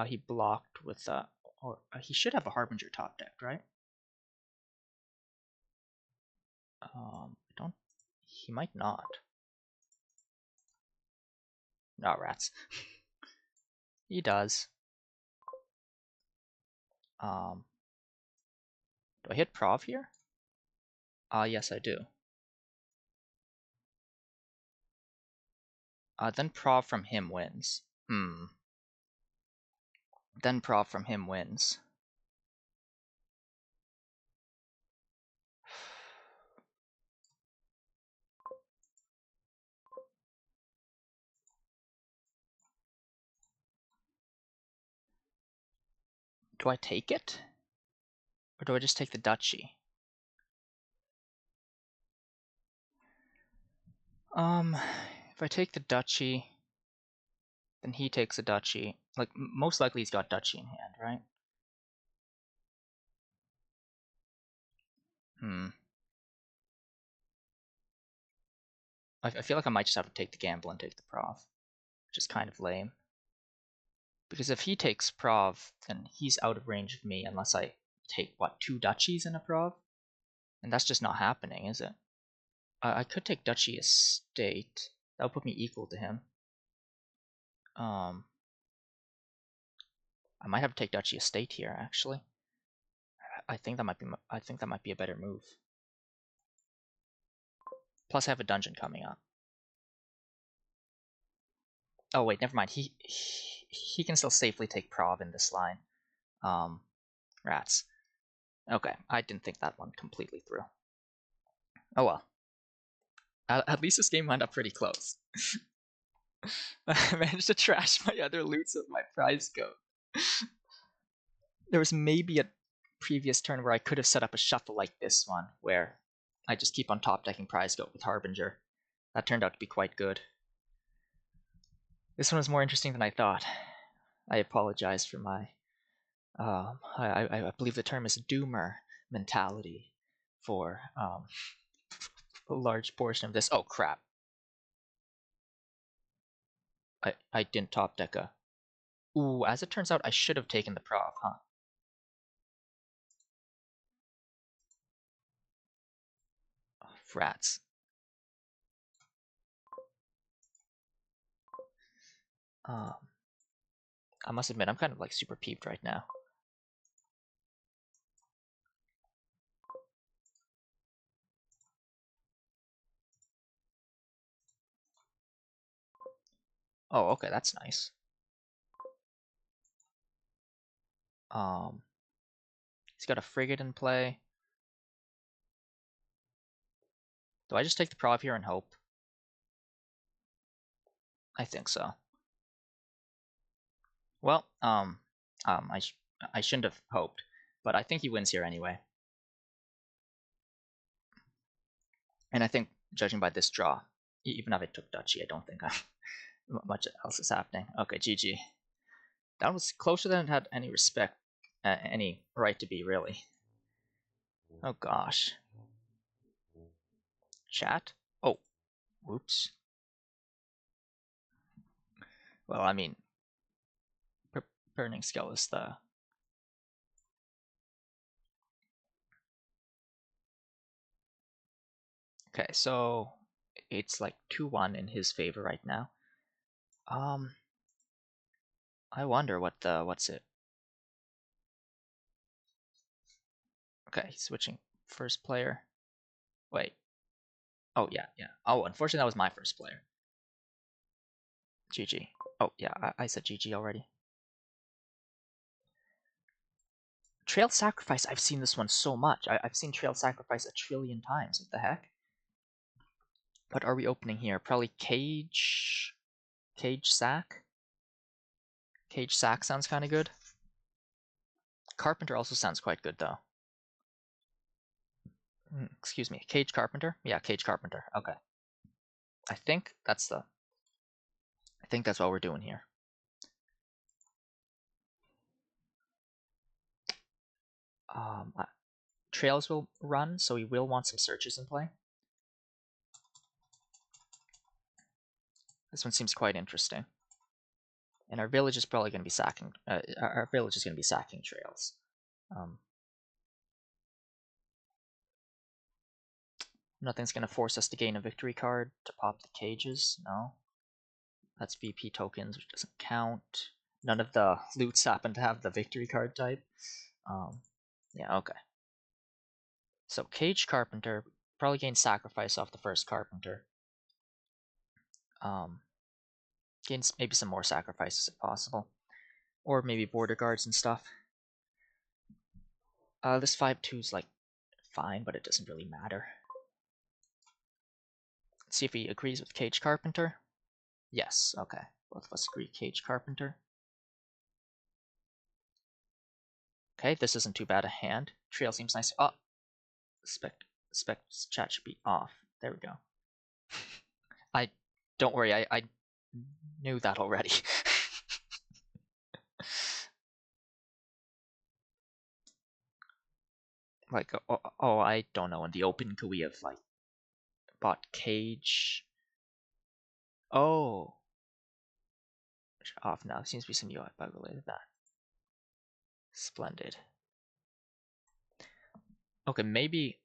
He blocked with or he should have a Harbinger top decked, right? I don't. He might not. No, rats. He does. Do I hit Prov here? Yes, I do. Then Prov from him wins. Then Prov from him wins. Do I take it? Or do I just take the duchy? If I take the duchy, then he takes a duchy. Like, most likely he's got duchy in hand, right? I feel like I might just have to take the gamble and take the Prov, which is kind of lame. Because if he takes Prov, then he's out of range of me unless I take, what, 2 duchies in a Prov? And that's just not happening, is it? I could take Duchy Estate. That would put me equal to him. I might have to take Duchy Estate here, actually. I think that might be a better move. Plus, I have a dungeon coming up. Oh wait, never mind. He can still safely take Prov in this line. Rats. Okay, I didn't think that one completely through. Oh well. At least this game wound up pretty close. I managed to trash my other loots with my prize code. There was maybe a previous turn where I could have set up a shuffle like this one, where I just keep on top decking prize goat with Harbinger. That turned out to be quite good. This one was more interesting than I thought. I apologize for my, I believe the term is doomer mentality for a large portion of this. Oh crap. I didn't top deck a... Ooh, as it turns out, I should have taken the Prov, huh? Oh, rats. I must admit, I'm kind of like super peeved right now. Oh, okay, that's nice. He's got a frigate in play. Do I just take the Prov here and hope? I think so. Well, I shouldn't have hoped, but I think he wins here anyway. And I think, judging by this draw, even if I took Duchy, I don't think much else is happening. Okay, GG. That was closer than it had any respect, any right to be, really. Oh gosh. Chat? Oh, whoops. Well, I mean, Burning Skull is the... Okay, so it's like 2-1 in his favor right now. I wonder what's it. Okay, he's switching first player. Wait. Oh yeah. Oh, unfortunately that was my first player. GG. Oh yeah, I said GG already. Trail Sacrifice, I've seen this one so much. I've seen Trail Sacrifice 1,000,000,000 times. What the heck? What are we opening here? Probably Cage Sack? Cage Sack sounds kind of good. Carpenter also sounds quite good, though. Excuse me, Cage Carpenter? Yeah, Cage Carpenter. Okay. I think that's what we're doing here. Trails will run, so we will want some searches in play. This one seems quite interesting. And our village is probably going to be sacking. Our village is going to be sacking trails. Nothing's going to force us to gain a victory card to pop the cages. No. That's VP tokens, which doesn't count. None of the loots happen to have the victory card type. Yeah, okay. So Cage Carpenter, probably gain sacrifice off the first Carpenter. Gains maybe some more sacrifices if possible. Or maybe border guards and stuff. This 5/2 is like fine, but it doesn't really matter. Let's see if he agrees with Cage Carpenter. Yes, okay. Both of us agree Cage Carpenter. Okay, this isn't too bad a hand. Trail seems nice. Oh, spec chat should be off. There we go. Don't worry, I knew that already. Like, oh, I don't know. In the open, could we have like bought Cage Oh, off now. Seems to be some UI bug related to that. Splendid. Okay, maybe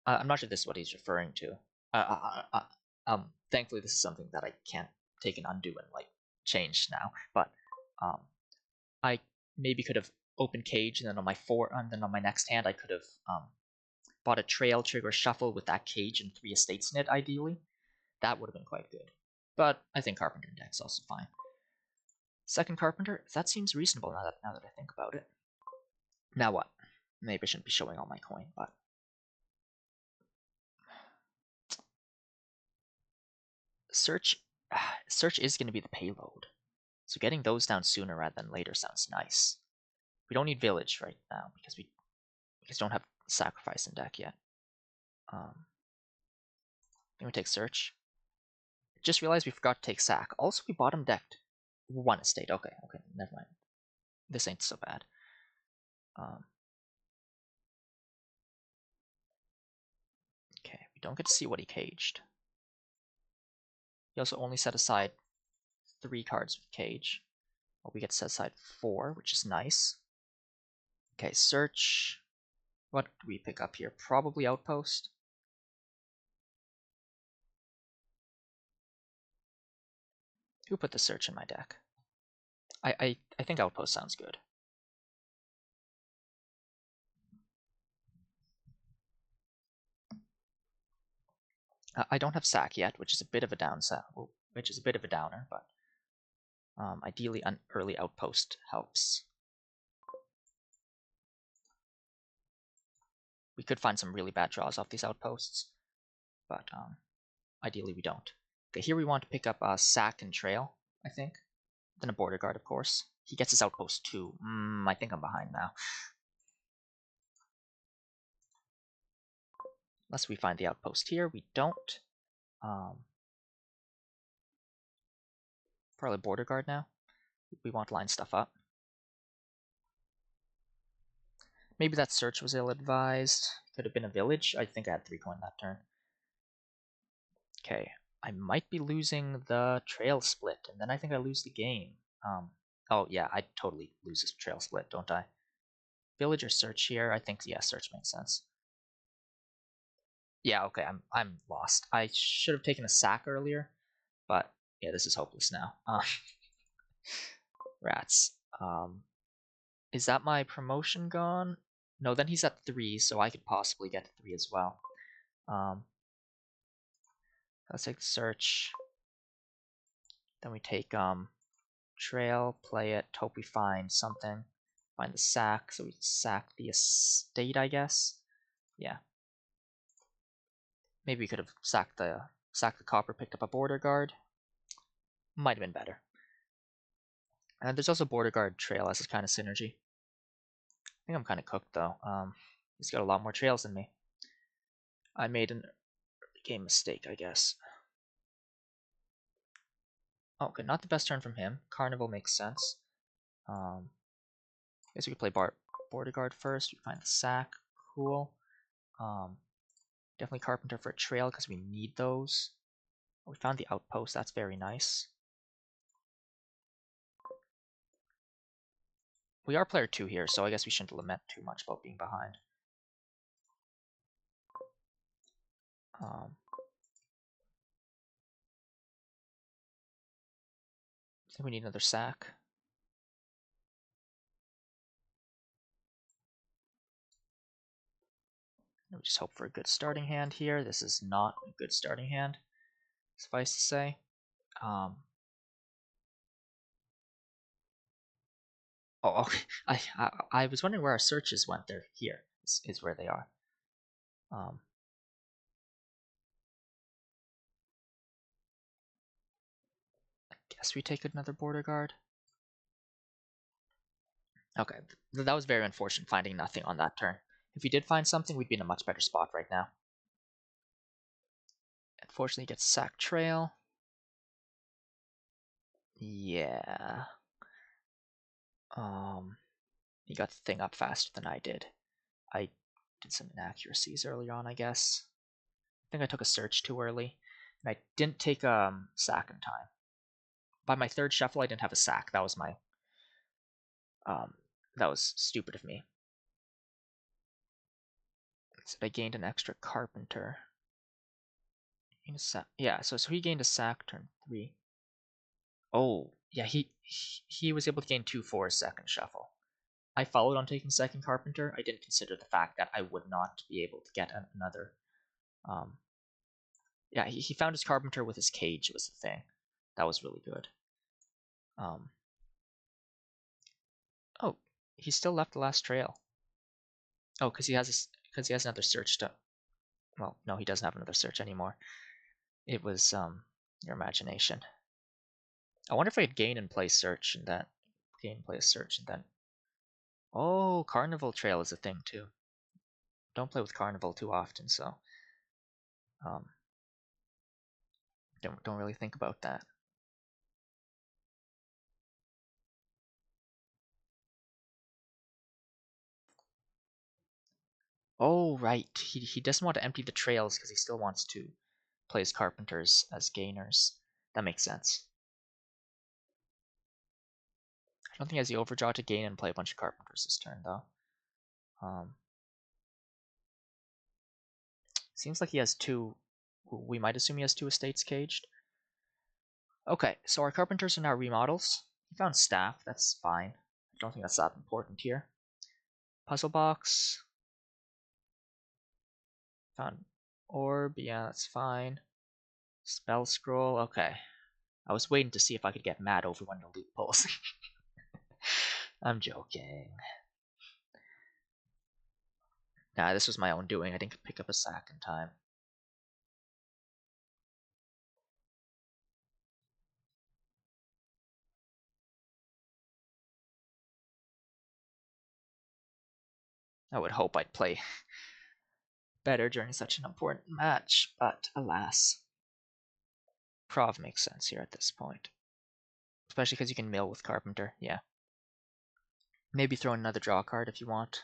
I'm not sure this is what he's referring to. Thankfully, this is something that I can't take and undo and like change now. But I maybe could have opened cage, and then on my next hand, I could have bought a trail trigger shuffle with that cage and 3 estates in it. Ideally, that would have been quite good. But I think Carpenter deck's also fine. Second Carpenter, that seems reasonable now that I think about it. Now what? Maybe I shouldn't be showing all my coin, but search is going to be the payload. So getting those down sooner rather than later sounds nice. We don't need village right now because we don't have sacrifice in deck yet. Then we take search. Just realized we forgot to take sack. Also, we bottom decked 1 estate. Okay, never mind. This ain't so bad. Okay, we don't get to see what he caged. He also only set aside 3 cards with cage. Well, we get to set aside 4, which is nice. Okay, search. What do we pick up here? Probably outpost. Who put the search in my deck? I think outpost sounds good. I don't have sack yet, which is a bit of a downside. Which is a bit of a downer, but ideally an early outpost helps. We could find some really bad draws off these outposts, but ideally we don't. Okay, here we want to pick up sack and trail, I think. Then a border guard, of course. He gets his outpost too. I think I'm behind now. Unless we find the outpost here, we don't. Probably border guard now. We want to line stuff up. Maybe that search was ill-advised. Could have been a village. I think I had 3 coin that turn. Okay, I might be losing the trail split, and then I think I lose the game. Oh yeah, I totally lose this trail split, don't I? Village or search here? I think, yeah, search makes sense. Yeah, okay, I'm lost. I should have taken a sack earlier, but yeah, this is hopeless now. Rats. Is that my promotion gone? No, then he's at 3, so I could possibly get to 3 as well. Let's take the search. Then we take trail, play it, hope we find something. Find the sack, so we sack the estate, I guess. Yeah. Maybe we could have sacked the copper, picked up a border guard. Might have been better. And there's also border guard trail as a kind of synergy. I think I'm kind of cooked though. He's got a lot more trails than me. I made an early game mistake, I guess. Okay, not the best turn from him. Carnival makes sense. I guess we could play border guard first. We find the sack. Cool. Definitely Carpenter for a trail because we need those. We found the outpost. That's very nice. We are player 2 here, so I guess we shouldn't lament too much about being behind. I think we need another sack. We just hope for a good starting hand here. This is not a good starting hand, suffice to say. Oh, okay. I was wondering where our searches went. They're here. This is where they are. I guess we take another border guard. Okay, that was very unfortunate finding nothing on that turn. If we did find something, we'd be in a much better spot right now. Unfortunately, he gets sack trail. Yeah. He got the thing up faster than I did. I did some inaccuracies early on, I guess. I think I took a search too early. And I didn't take sack in time. By my third shuffle, I didn't have a sack. That was my that was stupid of me. So I gained an extra carpenter. Yeah, so he gained a sack turn 3. Oh, yeah, he was able to gain 2 for his second shuffle. I followed on taking second carpenter. I didn't consider the fact that I would not be able to get another. Yeah, he found his carpenter with his cage was the thing. That was really good. Oh, he still left the last trail. Oh, because he has another search to. Well, no, he doesn't have another search anymore. It was your imagination. I wonder if I could gain and play search and then gain and play a search and then. Oh, carnival trail is a thing too. Don't play with carnival too often, so don't really think about that. Oh, right. He doesn't want to empty the trails because he still wants to play his carpenters as gainers. That makes sense. I don't think he has the overdraw to gain and play a bunch of carpenters this turn, though. Seems like he has 2. We might assume he has 2 estates caged. Okay, so our carpenters are now remodels. He found staff. That's fine. I don't think that's that important here. Puzzle box. Found orb. Yeah, that's fine. Spell scroll. Okay. I was waiting to see if I could get mad over one of the loopholes. I'm joking. Nah, this was my own doing. I didn't pick up a sack in time. I would hope I'd play better during such an important match, but alas. Prov makes sense here at this point. Especially because you can mill with Carpenter, yeah. Maybe throw another draw card if you want,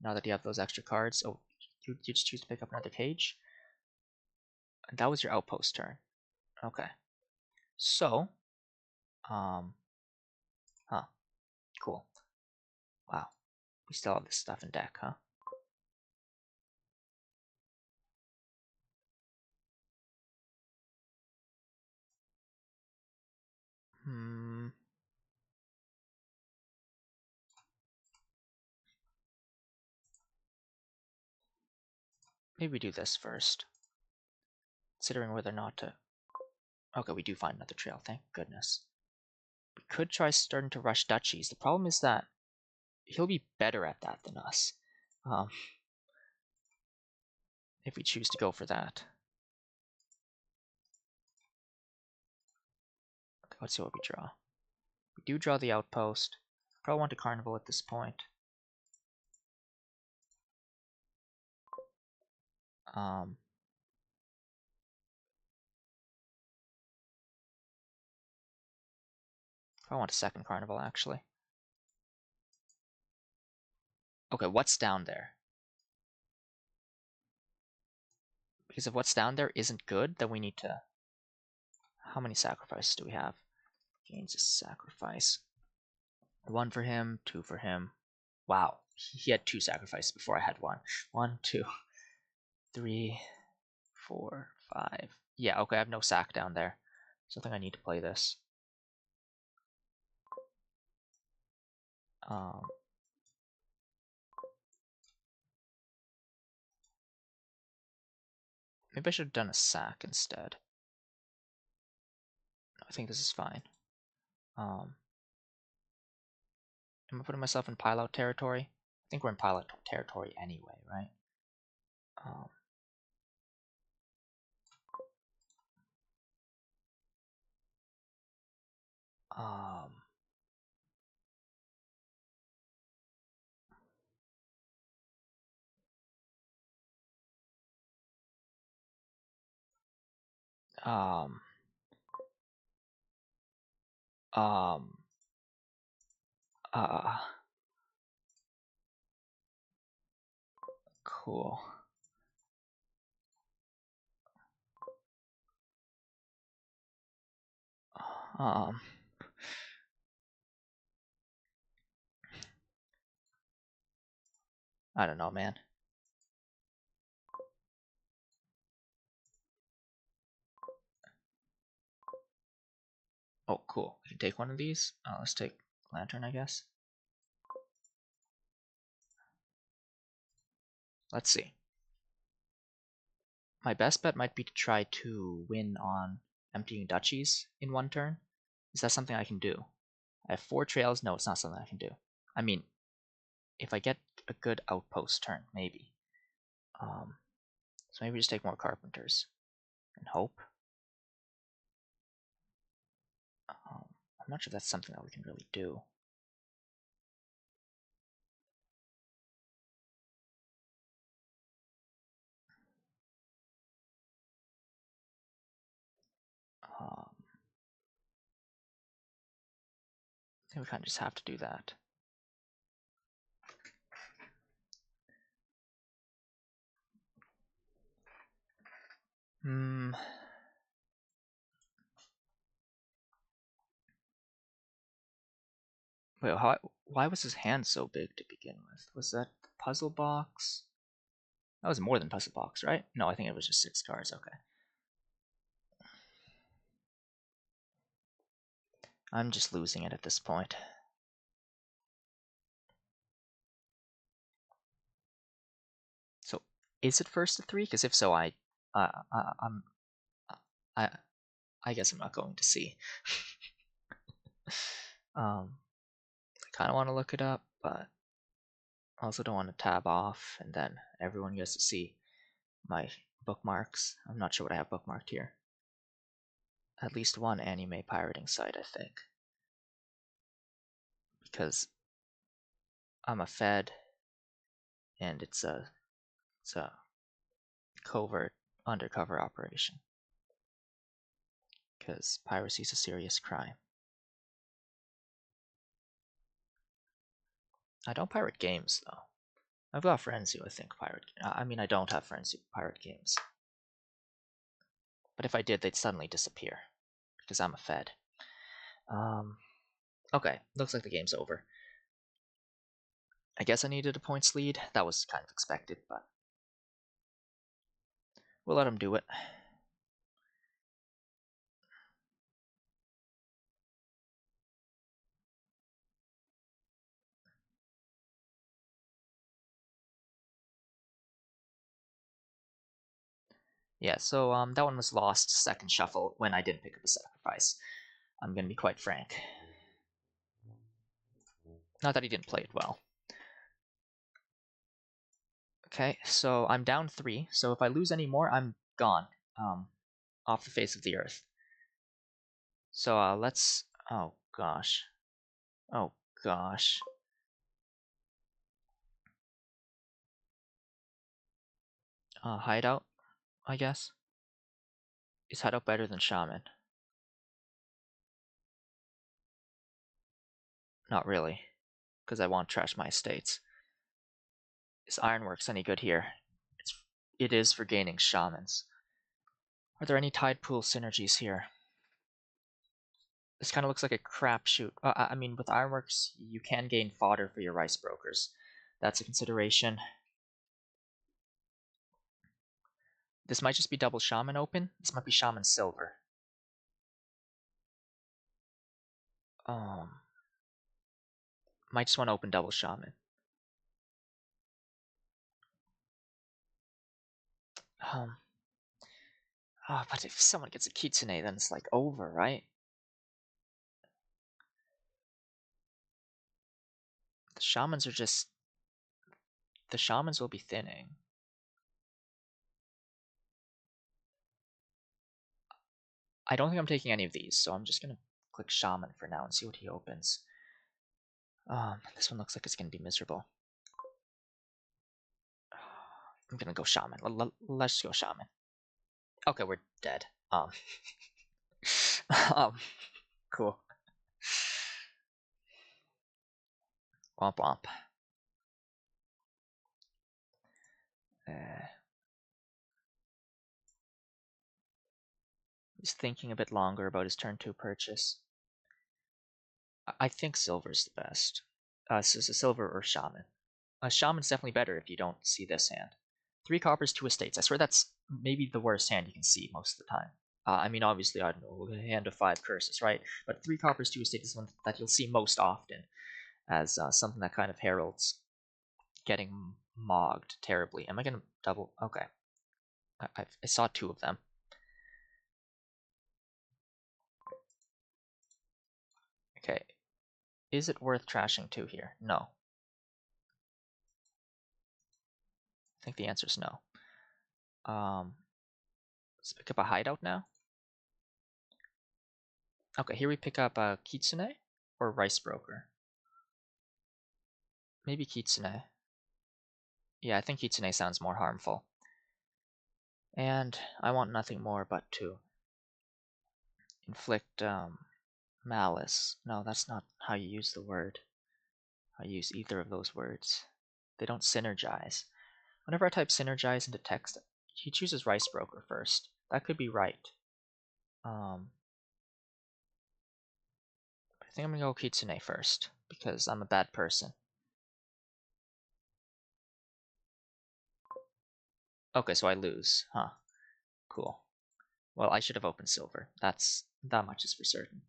now that you have those extra cards. Oh, you just choose to pick up another cage? And that was your outpost turn. Okay. So, huh, cool. Wow, we still have this stuff in deck, huh? Maybe we do this first. Considering whether or not to. Okay, we do find another trail, thank goodness. We could try starting to rush duchies. The problem is that he'll be better at that than us. If we choose to go for that. Okay, let's see what we draw. We do draw the outpost. Probably want a carnival at this point. I want a second carnival, actually. Okay, what's down there? Because if what's down there isn't good, then we need to... How many sacrifices do we have? Gains a sacrifice. 1 for him, 2 for him. Wow, he had 2 sacrifices before I had 1. 1, 2, 3, 4, 5. Yeah, okay, I have no sack down there. So I think I need to play this. Maybe I should have done a sack instead. I think this is fine. Am I putting myself in pile-out territory? I think we're in pile-out territory anyway, right? Um, um, um, uh, cool. Um, I don't know, man. Oh, cool. We can take one of these. Let's take Lantern, I guess. Let's see. My best bet might be to try to win on emptying duchies in one turn. Is that something I can do? I have 4 trails. No, it's not something I can do. I mean, if I get a good outpost turn, maybe. So maybe just take more carpenters and hope. I'm not sure that's something that we can really do. I think we kind of just have to do that. Wait, why was his hand so big to begin with? Was that the puzzle box? That was more than puzzle box, right? No, I think it was just 6 cards. Okay. I'm just losing it at this point. So, is it first to 3? Because if so, I guess I'm not going to see. I kind of want to look it up, but I also don't want to tab off, and then everyone gets to see my bookmarks. I'm not sure what I have bookmarked here. At least one anime pirating site, I think. Because I'm a Fed, and it's a covert undercover operation. Because piracy is a serious crime. I don't pirate games, though. I've got friends who I think pirate. I mean, I don't have friends who pirate games. But if I did, they'd suddenly disappear. Because I'm a Fed. Okay, looks like the game's over. I guess I needed a points lead. That was kind of expected, but we'll let him do it. Yeah, so that one was lost second shuffle when I didn't pick up a sacrifice. I'm gonna be quite frank. Not that he didn't play it well. Okay, so I'm down 3, so if I lose any more, I'm gone. Off the face of the earth. So let's... Oh gosh. Oh gosh. Hideout, I guess. Is Hideout better than Shaman? Not really, because I won't trash my estates. Is Ironworks any good here? It is for gaining Shamans. Are there any tide pool synergies here? This kind of looks like a crapshoot. I mean, with Ironworks, you can gain fodder for your rice brokers. That's a consideration. This might just be double Shaman open. This might be Shaman silver. Might just want to open double Shaman. But if someone gets a Kitsune, then it's like over, right? The Shamans are just... The Shamans will be thinning. I don't think I'm taking any of these, so I'm just gonna click Shaman for now and see what he opens. This one looks like it's gonna be miserable. I'm gonna go Shaman. Let's go Shaman. Okay, we're dead. Cool. Womp womp. He's thinking a bit longer about his turn 2 purchase. I think silver's the best. So silver or shaman. Shaman's definitely better if you don't see this hand. 3 coppers, 2 estates. I swear that's maybe the worst hand you can see most of the time. I mean, obviously, I don't know, a hand of 5 curses, right? But 3 coppers, 2 estates is one that you'll see most often as something that kind of heralds getting mogged terribly. Am I gonna double? Okay, I saw 2 of them. Okay, is it worth trashing 2 here? No. I think the answer is no. Let's pick up a hideout now. Okay, here we pick up a Kitsune or Rice Broker. Maybe Kitsune. Yeah, I think Kitsune sounds more harmful. And I want nothing more but to inflict malice. No, that's not how you use the word. I use either of those words. They don't synergize. Whenever I type synergize into text, he chooses Rice Broker first. That could be right. I think I'm gonna go Kitsune first because I'm a bad person. Okay, so I lose, huh? Cool. Well, I should have opened silver. That much is for certain.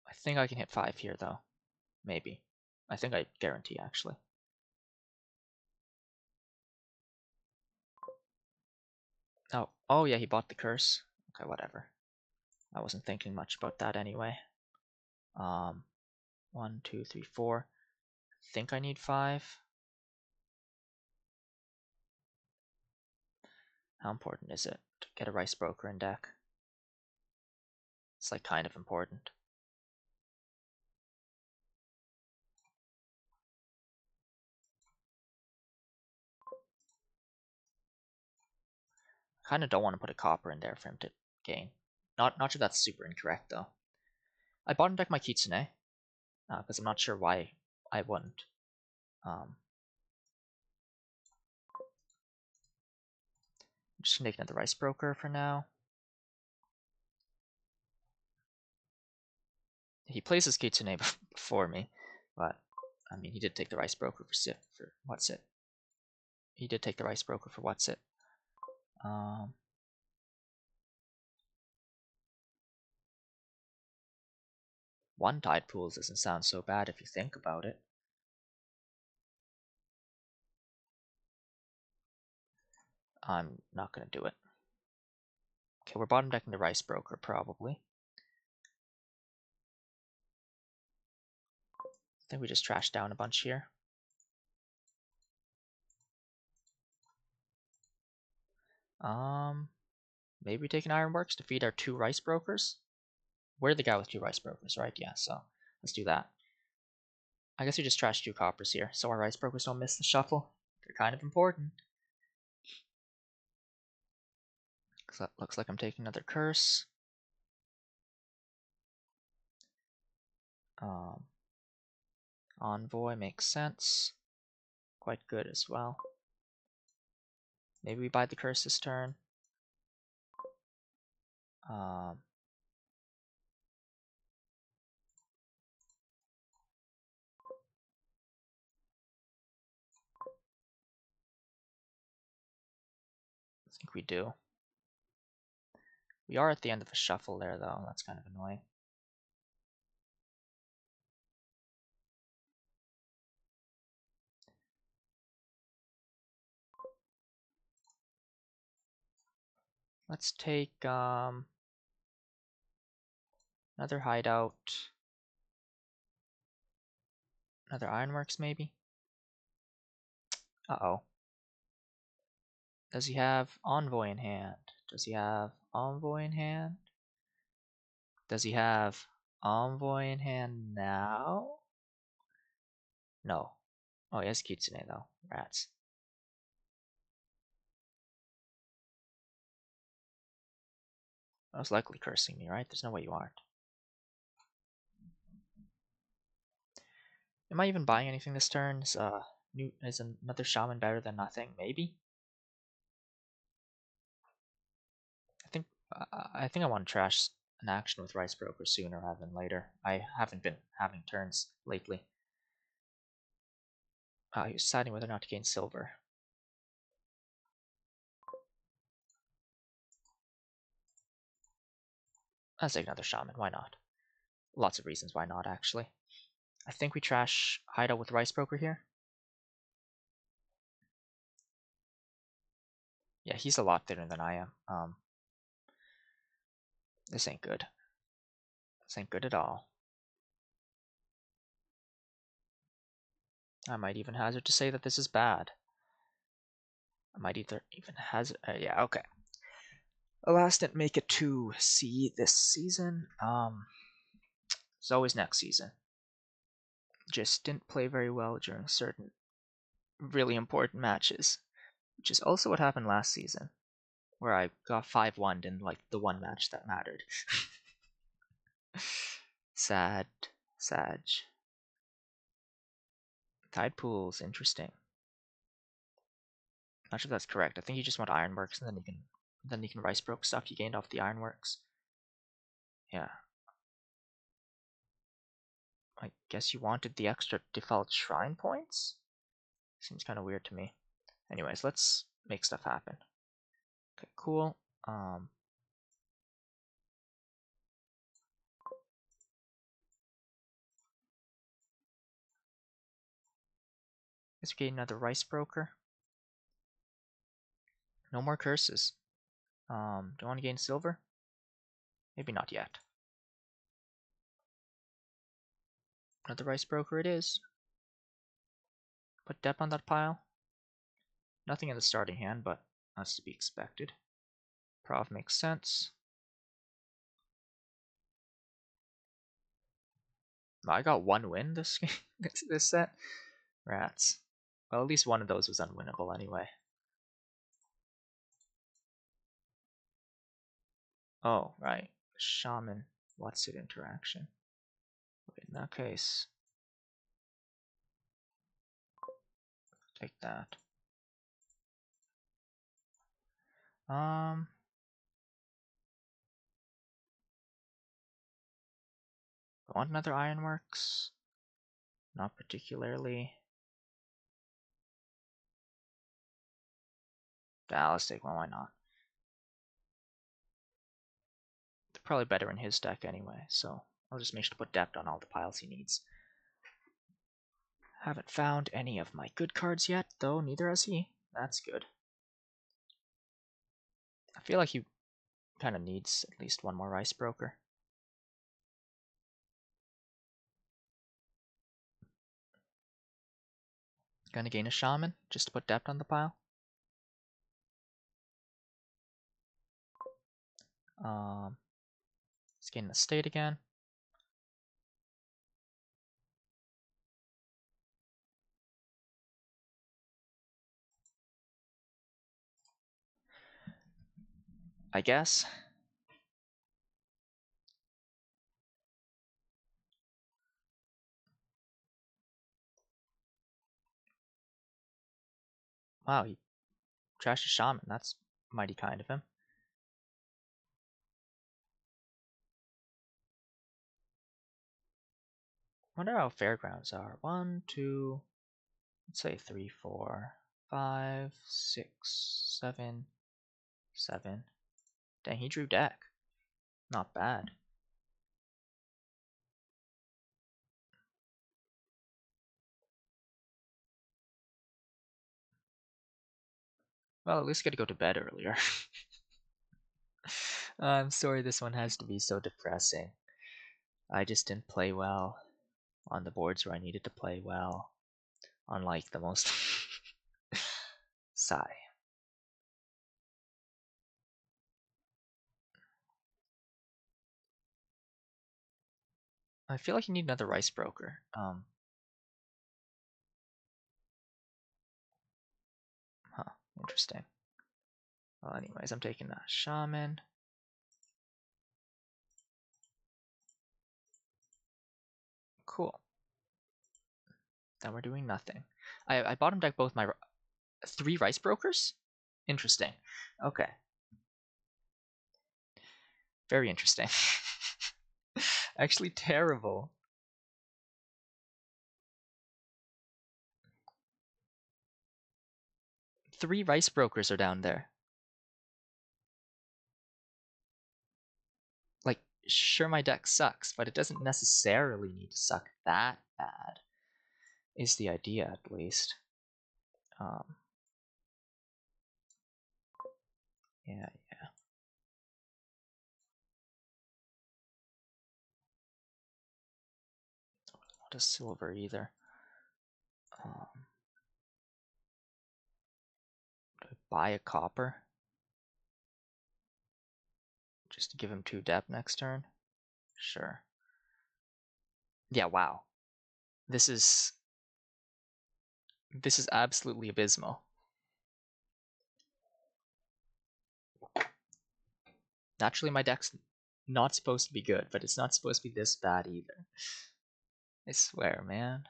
I think I can hit 5 here though. Maybe. I think I guarantee actually. Oh yeah, he bought the curse. Okay, whatever. I wasn't thinking much about that anyway. 1, 2, 3, 4. I think I need 5. How important is it to get a Rice Broker in deck? It's like kind of important. I kind of don't want to put a copper in there for him to gain. Not sure that's super incorrect though. I bottom deck my Kitsune because I'm not sure why I wouldn't. I'm just gonna take another Rice Broker for now. He plays his Kitsune before me, but I mean, he did take the Rice Broker for what's it? He did take the Rice Broker for what's it? One Tide Pools doesn't sound so bad if you think about it. I'm not gonna do it. Okay, we're bottom decking the Rice Broker probably. I think we just trashed down a bunch here. Maybe we take an Ironworks to feed our 2 Rice Brokers. We're the guy with 2 Rice Brokers, right? Yeah, so let's do that. I guess we just trash 2 coppers here, so our Rice Brokers don't miss the shuffle. They're kind of important. Looks like I'm taking another curse. Envoy makes sense. Quite good as well. Maybe we buy the curse this turn. I think we do. We are at the end of a shuffle there, though. That's kind of annoying. Let's take another hideout. Another Ironworks, maybe? Uh-oh. Does he have Envoy in hand? Does he have Envoy in hand? Does he have Envoy in hand now? No. Oh, he has Kitsune, though. Rats. Most likely cursing me, right? There's no way you aren't. Am I even buying anything this turn? Is another Shaman better than nothing? Maybe? I think I want to trash an action with Rice Broker sooner rather than later. I haven't been having turns lately. He was deciding whether or not to gain silver. Let's take another Shaman, why not? Lots of reasons why not, actually. I think we trash Hideout with Rice Broker here. Yeah, he's a lot thinner than I am. This ain't good. This ain't good at all. I might even hazard to say that this is bad. I might even hazard. Yeah, okay. Alas, didn't make it to C this season. It's always next season. Just didn't play very well during certain really important matches, which is also what happened last season, where I got 5-1 in like the one match that mattered. Sad. Sag. Tide pools, interesting. Not sure if that's correct. I think you just want ironworks, and then you can rice broke stuff you gained off the ironworks. Yeah. I guess you wanted the extra default shrine points? Seems kind of weird to me. Anyways, let's make stuff happen. Okay, cool. Let's get another rice broker. No more curses. Do you want to gain silver? Maybe not yet. Another rice broker it is. Put depth on that pile. Nothing in the starting hand, but that's to be expected. Prov makes sense. I got one win this this set. Rats. Well, at least one of those was unwinnable anyway. Oh, right. Shaman. What's it interaction? In that case, take that. I want another ironworks? Not particularly. Let's take one, why not? They're probably better in his deck anyway, so I'll just make sure to put depth on all the piles he needs. Haven't found any of my good cards yet, though neither has he. That's good. I feel like he kind of needs at least one more rice broker. Gonna gain a shaman just to put depth on the pile. Let's gain the state again. I guess. Wow, he trashed a shaman. That's mighty kind of him. Wonder how fairgrounds are. 1, 2, let's say 3, 4, 5, 6, 7, 7. Dang, he drew deck. Not bad. Well, at least get to go to bed earlier. I'm sorry this one has to be so depressing. I just didn't play well on the boards where I needed to play well. Unlike the most sigh. I feel like you need another rice broker. Interesting. Well, anyways, I'm taking that shaman. Cool. Then we're doing nothing. I bottom deck both my 3 rice brokers? Interesting. Okay. Very interesting. Actually terrible. Three rice brokers are down there. Like, sure, my deck sucks, but it doesn't necessarily need to suck that bad, is the idea, at least. Yeah. Not a silver either. Do I buy a copper? Just to give him 2 depth next turn? Sure. Yeah, wow. This is absolutely abysmal. Naturally, my deck's not supposed to be good, but it's not supposed to be this bad either. I swear, man.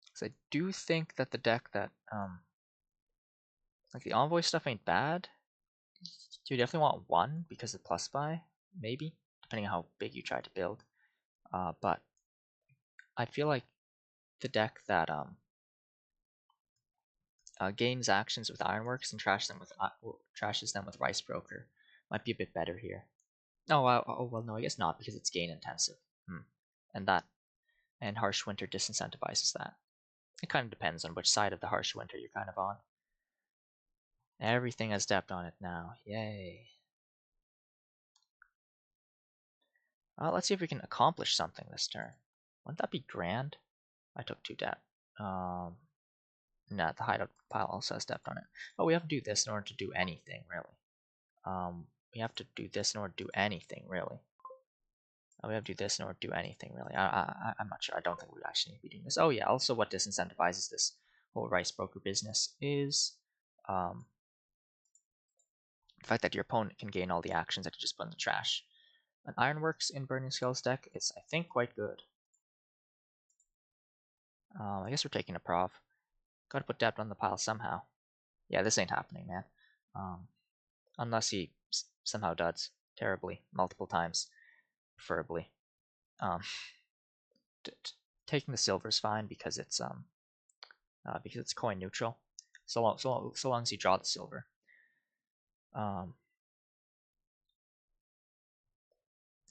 Because I do think that the deck that, like the Envoy stuff ain't bad. You definitely want 1 because of plus buy, maybe, depending on how big you try to build. But I feel like the deck that gains actions with Ironworks and trashes them with Rice Broker might be a bit better here. Oh, well, no, I guess not, because it's gain intensive. And Harsh Winter disincentivizes that. It kind of depends on which side of the Harsh Winter you're kind of on. Everything has depth on it now. Yay. Let's see if we can accomplish something this turn. Wouldn't that be grand? I took 2 depth. Nah, the hideout pile also has depth on it. But we have to do this in order to do anything, really. We have to do this in order to do anything, really. We have to do this in order to do anything, really. I'm not sure. I don't think we actually need to be doing this. Oh, yeah. Also, what disincentivizes this whole rice broker business is the fact that your opponent can gain all the actions that you just put in the trash. An Ironworks in Burning Skulls deck is, I think, quite good. I guess we're taking a prov. Gotta put depth on the pile somehow. Yeah, this ain't happening, man. Unless he somehow duds terribly multiple times, preferably. Taking the silver's fine because it's coin neutral. So long as you draw the silver.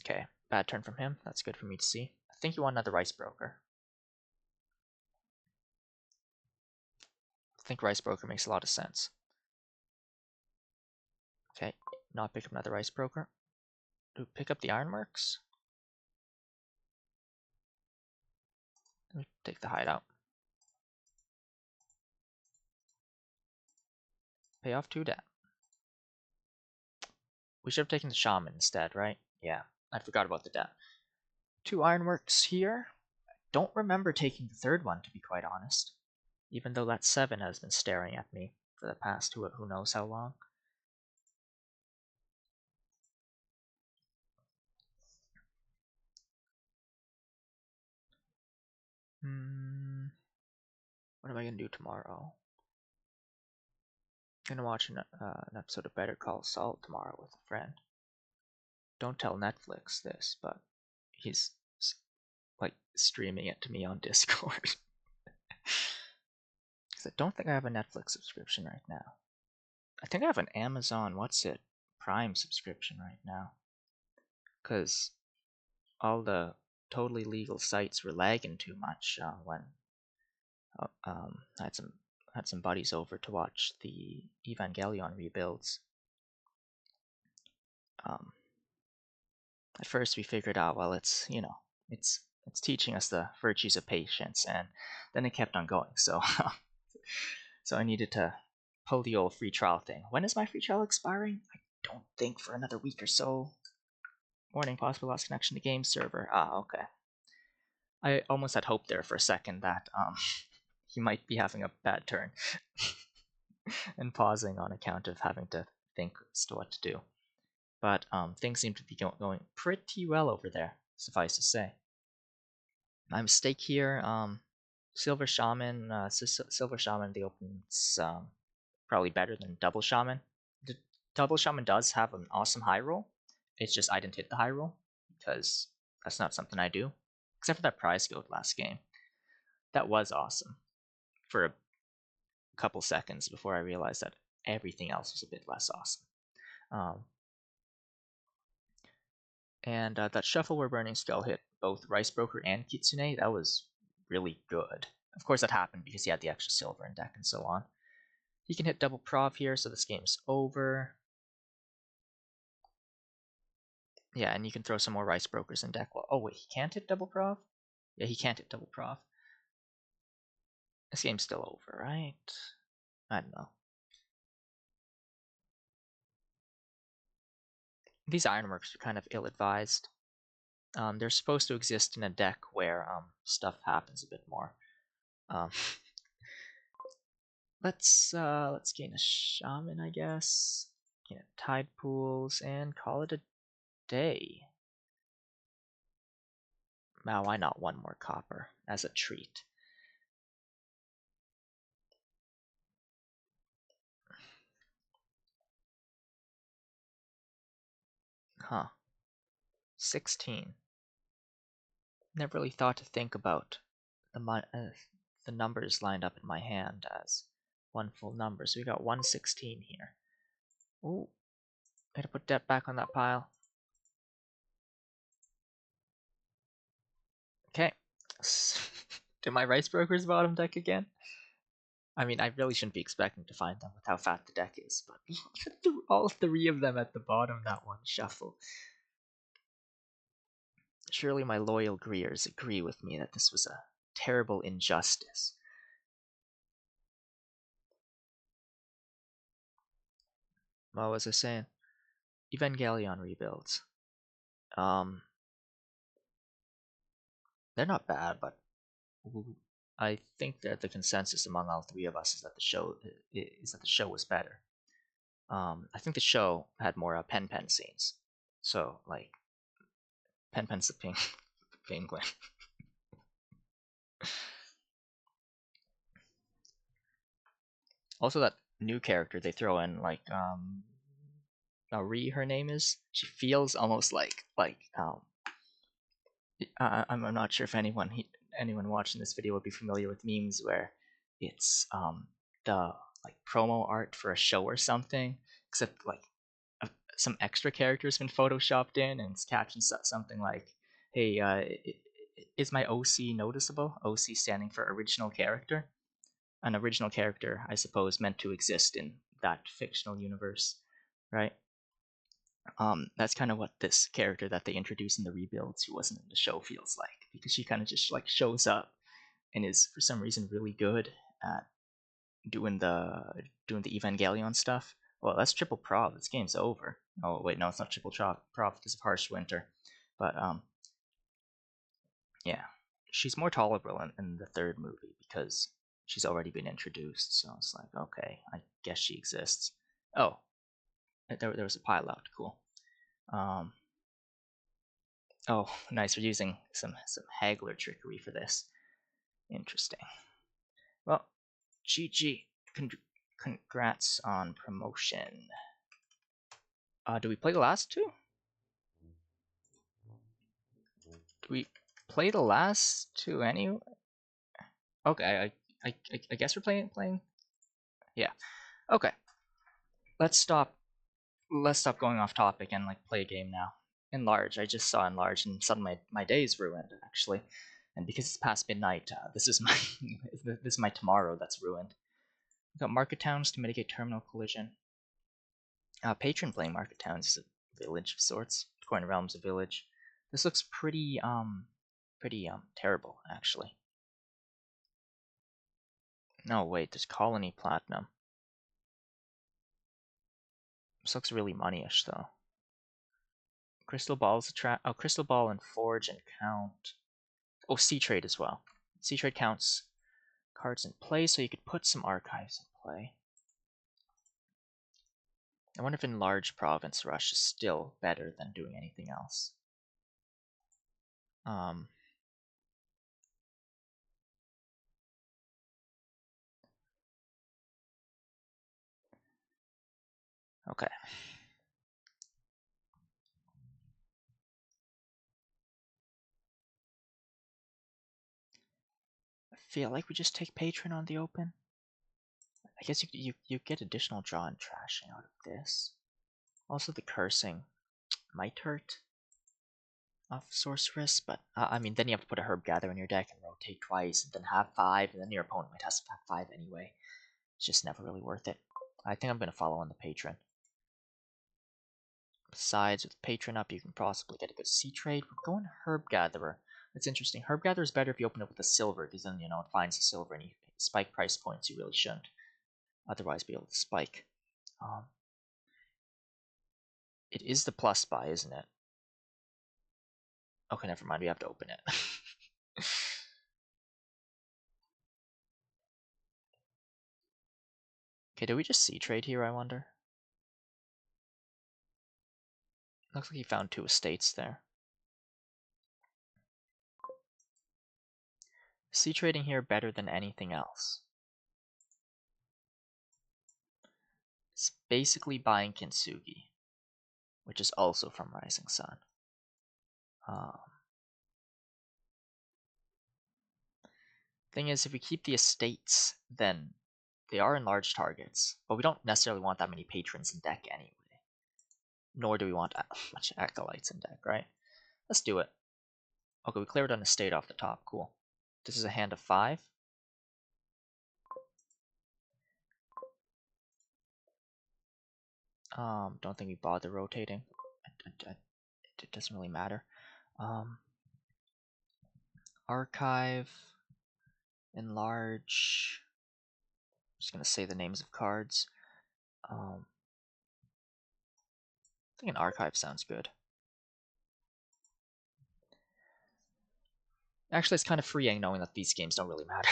Okay, bad turn from him. That's good for me to see. I think you want another rice broker. I think rice broker makes a lot of sense. Okay, not pick up another rice broker. Pick up the Ironworks. Let me take the hideout. Pay off 2 debt. We should have taken the Shaman instead, right? Yeah, I forgot about the debt. 2 Ironworks here. I don't remember taking the 3rd one, to be quite honest. Even though that 7 has been staring at me for the past who knows how long. What am I going to do tomorrow? I'm going to watch an episode of Better Call Saul tomorrow with a friend. Don't tell Netflix this, but he's like streaming it to me on Discord. Because I don't think I have a Netflix subscription right now. I think I have an Amazon, Prime subscription right now. Because all the totally legal sites were lagging too much when I had some buddies over to watch the Evangelion rebuilds. At first we figured out, well, it's teaching us the virtues of patience, and then it kept on going. So so I needed to pull the old free trial thing. When is my free trial expiring? I don't think for another week or so. Warning, possible lost connection to game server. Okay. I almost had hope there for a second that he might be having a bad turn and pausing on account of having to think as to what to do. But things seem to be going pretty well over there, suffice to say. My mistake here, Silver Shaman, Silver Shaman, the open's probably better than Double Shaman. The Double Shaman does have an awesome high roll. It's just I didn't hit the high roll because that's not something I do. Except for that prize field last game. That was awesome for a couple seconds before I realized that everything else was a bit less awesome. And that Shuffle Where Burning Skull hit both Rice Broker and Kitsune, that was really good. Of course that happened because he had the extra silver in deck and so on. He can hit double prov here, so this game's over. Yeah, and you can throw some more Rice Brokers in deck. Well, oh wait, he can't hit double prov? Yeah, he can't hit double prov. This game's still over, right? I don't know. These Ironworks are kind of ill-advised. They're supposed to exist in a deck where stuff happens a bit more. Let's gain a Shaman, I guess. Gain a Tide Pools and call it a day. Now, why not one more copper as a treat? Huh. 16. Never really thought to think about the numbers lined up in my hand as one full number. So we got 116 here. Ooh. Gotta put that back on that pile. Okay. Did my Rice Brokers bottom deck again? I mean, I really shouldn't be expecting to find them with how fat the deck is, but all three of them at the bottom that one shuffle. Surely my loyal Greers agree with me that this was a terrible injustice. What was I saying? Evangelion rebuilds. They're not bad, but I think that the consensus among all three of us is that the show was better. I think the show had more pen scenes. So like Pen's the penguin. Also, that new character they throw in, like Ri, her name is. She feels almost like I'm not sure if anyone watching this video would be familiar with memes where it's the like promo art for a show or something, except like some extra character's been photoshopped in, and it's captioned something like, "Hey, is my OC noticeable?" OC standing for original character. An original character, I suppose, meant to exist in that fictional universe, right? That's kind of what this character that they introduced in the rebuilds, who wasn't in the show, feels like, because she kind of just like shows up and is for some reason really good at doing the Evangelion stuff. Well, that's triple prov. This game's over. Oh wait, no, it's not triple prov because of harsh winter, but yeah, she's more tolerable in the third movie because she's already been introduced. So it's like, okay, I guess she exists. Oh, there was a pile out. Cool. Oh, nice. We're using some haggler trickery for this. Interesting. Well, GG. Congrats on promotion. Do we play the last two? Do we play the last two anyway? Okay, I guess we're playing. Yeah. Okay. Let's stop going off topic and like play a game now. Enlarge. I just saw enlarge and suddenly my day is ruined actually, and because it's past midnight, this is my this is my tomorrow that's ruined. We've got market towns to mitigate terminal collision. Patron playing market towns is a village of sorts. Coin realms a village. This looks pretty terrible actually. No wait, there's colony platinum. This looks really moneyish though. Crystal balls Crystal ball and forge and count. Oh, sea trade as well. Sea trade counts cards in play, so you could put some archives in play. I wonder if enlarge province rush is still better than doing anything else. Okay. I feel like we just take Patron on the open. I guess you get additional draw and trashing out of this. Also, the cursing might hurt off Sorceress, but I mean, then you have to put a Herb Gather in your deck and rotate twice, and then have 5, and then your opponent might have to have 5 anyway. It's just never really worth it. I think I'm going to follow on the Patron. Besides, with Patron up, you can possibly get a good C trade. We're going Herb Gatherer. It's interesting. Herb Gatherer is better if you open it with a silver, because then, you know, it finds a silver and you spike price points you really shouldn't otherwise be able to spike. It is the plus buy, isn't it? Okay, never mind. We have to open it. Okay, do we just C trade here, I wonder? Looks like he found 2 estates there. C trading here better than anything else. It's basically buying Kintsugi, which is also from Rising Sun. Thing is, if we keep the estates, then they are enlarged targets, but we don't necessarily want that many patrons in deck anyway. Nor do we want much acolytes in deck, right? Let's do it. Okay, we cleared an estate off the top. Cool. This is a hand of 5. Don't think we bother rotating. It doesn't really matter. Archive, enlarge. I'm just gonna say the names of cards. I think an archive sounds good. Actually, it's kind of freeing knowing that these games don't really matter.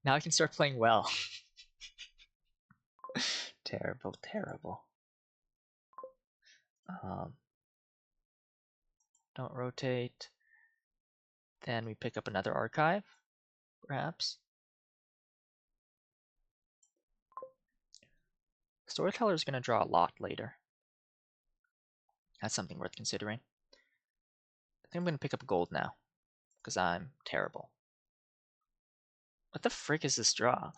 Now I can start playing well. Terrible, terrible. Don't rotate. Then we pick up another archive, perhaps. Storyteller is going to draw a lot later. That's something worth considering. I think I'm going to pick up gold now, because I'm terrible. What the frick is this draw?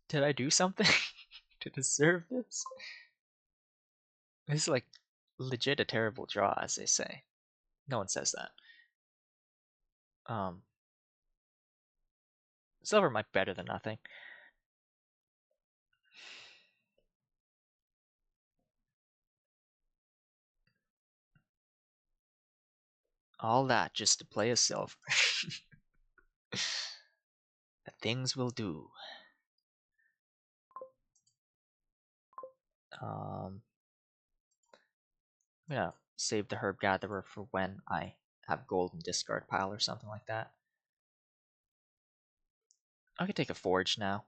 Did I do something to deserve this? This is like legit a terrible draw, as they say. No one says that. Silver might be better than nothing. All that just to play a silver. The things we'll do. I'm gonna save the Herb Gatherer for when I have gold in discard pile or something like that. I could take a forge now.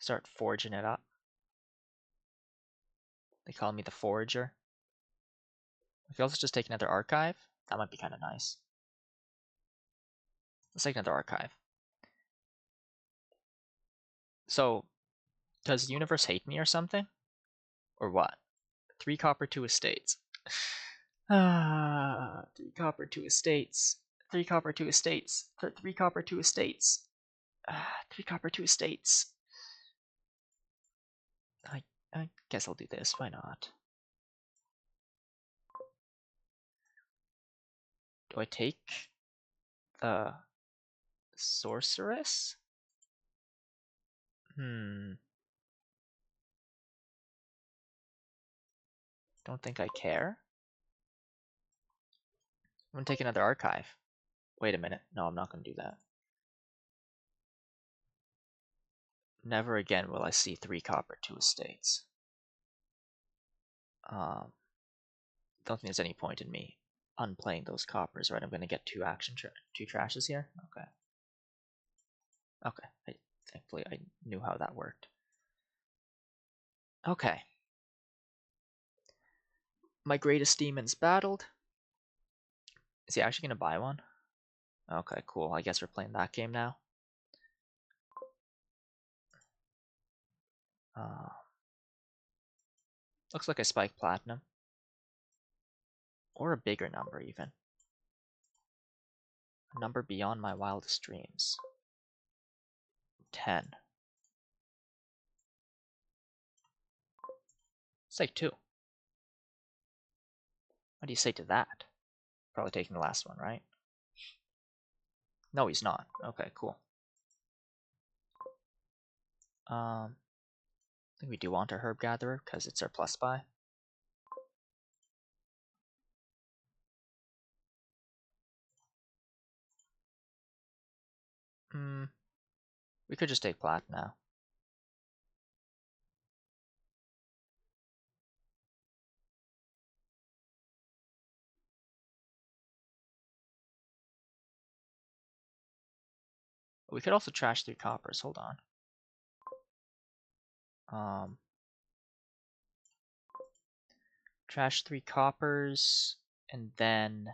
Start forging it up. They call me the Forager. I could also just take another archive. That might be kind of nice. Let's take another archive. So, does the universe hate me or something? Or what? 3 copper, 2 estates. 3 copper, 2 estates. 3 copper, 2 estates. 3 copper, 2 estates. 3 copper, 2 estates. I guess I'll do this. Why not? Do I take the sorceress? Don't think I care. I'm gonna take another archive. Wait a minute. No, I'm not gonna do that. Never again will I see 3 copper, 2 estates. Don't think there's any point in me unplaying those coppers, right? I'm gonna get 2 2 trashes here. Okay. Okay. Thankfully I knew how that worked. Okay. My greatest demon's battled. Is he actually gonna buy one? Okay, cool. I guess we're playing that game now. Looks like I spike platinum. Or a bigger number, even. A number beyond my wildest dreams. 10. Say 2. What do you say to that? Probably taking the last one, right? No, he's not. Okay, cool. I think we do want our Herb Gatherer because it's our plus buy. We could just take plat now. We could also trash 3 coppers. Hold on. Trash 3 coppers, and then...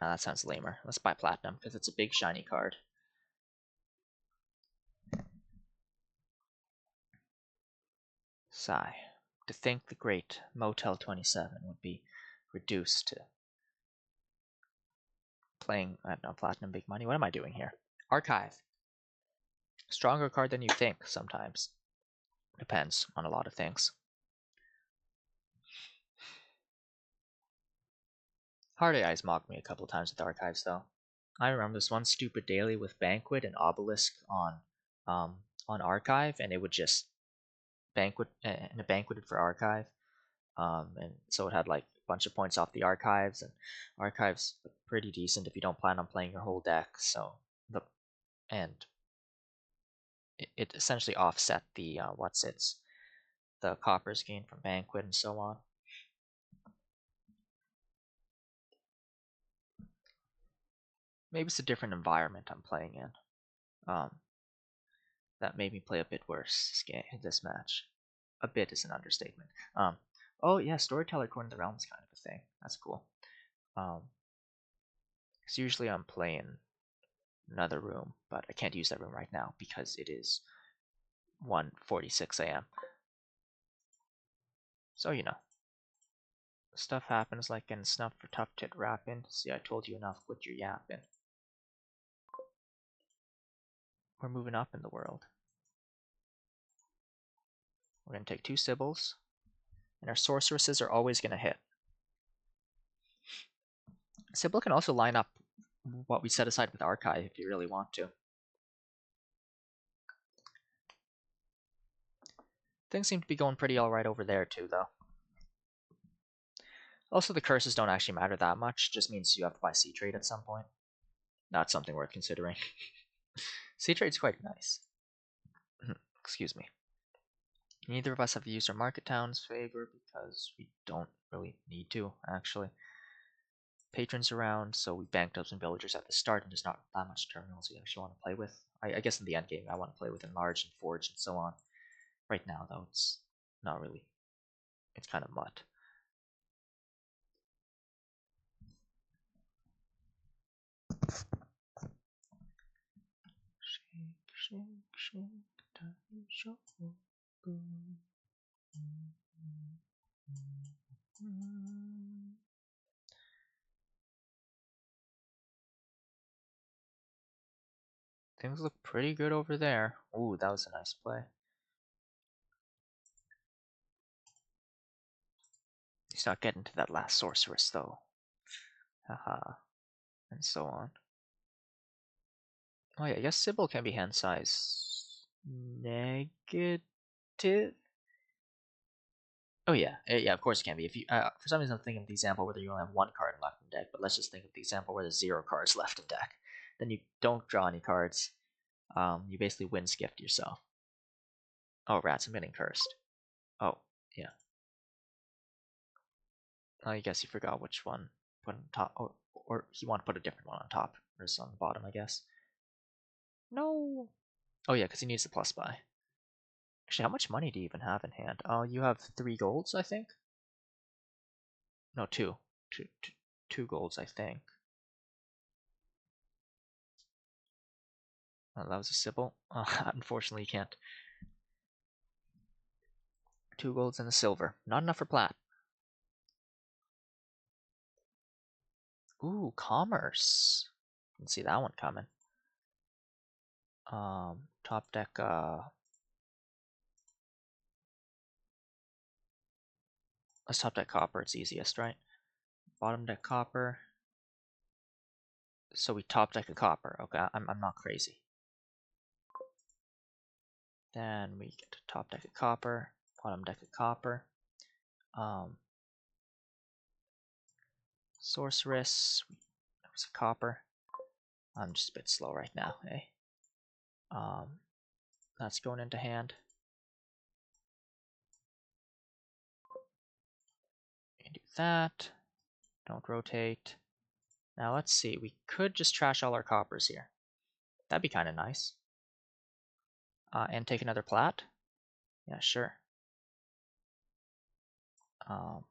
No, that sounds lamer. Let's buy platinum, because it's a big shiny card. Sigh. To think the great Motel 27 would be reduced to playing, I don't know, platinum big money. What am I doing here? Archive. Stronger card than you think, sometimes. Depends on a lot of things. Hard AI's mocked me a couple times with archives, though. I remember this one stupid daily with Banquet and Obelisk on archive, and it would just banquet and it banqueted for archive, and so it had like a bunch of points off the archives, and archives are pretty decent if you don't plan on playing your whole deck. So it essentially offset the the coppers gain from banquet and so on. Maybe it's a different environment I'm playing in. That made me play a bit worse this match. A bit is an understatement. Oh yeah, Storyteller Corner of the Realm is kind of a thing. That's cool. Because usually I'm playing another room, but I can't use that room right now because it is 1:46 a.m. So you know, stuff happens like getting snuffed for tough tit rapping. See, I told you enough. Quit your yapping. We're moving up in the world. We're gonna take 2 Sybils, and our sorceresses are always gonna hit. Sybil can also line up what we set aside with Archive if you really want to. Things seem to be going pretty alright over there too, though. Also, the curses don't actually matter that much, just means you have to buy C-Trade at some point. That's something worth considering. C-Trade's quite nice. Excuse me. Neither of us have used our Market Town's favor because we don't really need to, actually. Patrons around, so we banked up some villagers at the start, and there's not that much terminals you actually want to play with. I guess in the end game I want to play with Enlarge and Forge and so on. Right now, though, it's not really. It's kind of mutt. Shake, shake, shake, time show. Things look pretty good over there. Ooh, that was a nice play. He's not getting to that last sorceress, though. Haha. And so on. Oh yeah, I guess Sybil can be hand size negative. Oh yeah, yeah, of course it can be. If you, for some reason, I'm thinking of the example where you only have 1 card left in deck, but let's just think of the example where there's 0 cards left in deck. Then you don't draw any cards. You basically win skipped yourself. Oh rats, I'm getting cursed. Oh yeah. I guess you forgot which one put on top, or you want to put a different one on top versus on the bottom, I guess. No. Oh yeah, because he needs the plus buy. Actually, how much money do you even have in hand? Oh, you have 3 golds, I think. No, 2. 2 golds, I think. Oh, that was a Sybil. Unfortunately, you can't. 2 golds and a silver. Not enough for plat. Ooh, commerce. Didn't see that one coming. Top deck. Let's top deck copper. It's easiest, right? Bottom deck copper. So we top deck a copper. Okay, I'm not crazy. Then we get to top deck a copper, bottom deck a copper. Sorceress. That was a copper. I'm just a bit slow right now, eh? That's going into hand. And do that. Don't rotate. Now let's see. We could just trash all our coppers here. That'd be kind of nice. And take another plat. Yeah, sure. Kind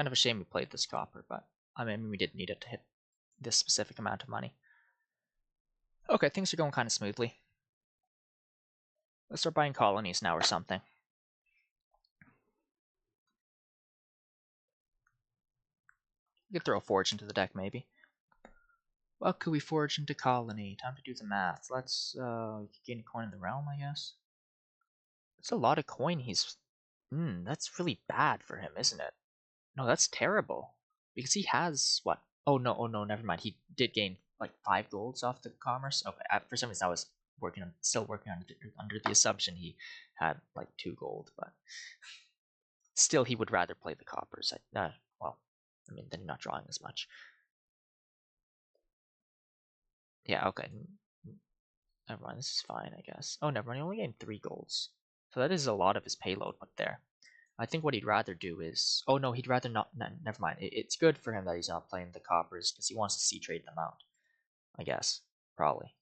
of a shame we played this copper, but I mean, we did need it to hit this specific amount of money. Okay, things are going kind of smoothly. Let's start buying colonies now or something. We could throw a forge into the deck, maybe. What could we forge into colony? Time to do the math. Let's gain a coin in the realm, I guess. It's a lot of coin he's... that's really bad for him, isn't it? No, that's terrible. Because he has, what? Oh no, never mind. He did gain, like, 5 golds off the commerce. Okay, for some reason I was still working on under the assumption he had, like, 2 gold, but... Still, he would rather play the coppers. Well, I mean, then you're not drawing as much. Yeah, okay. Never mind, this is fine, I guess. Oh, never mind, he only gained 3 golds. So that is a lot of his payload put there. I think what he'd rather do is... Oh no, he'd rather not... No, never mind. It's good for him that he's not playing the coppers, because he wants to C-trade them out. I guess. Probably.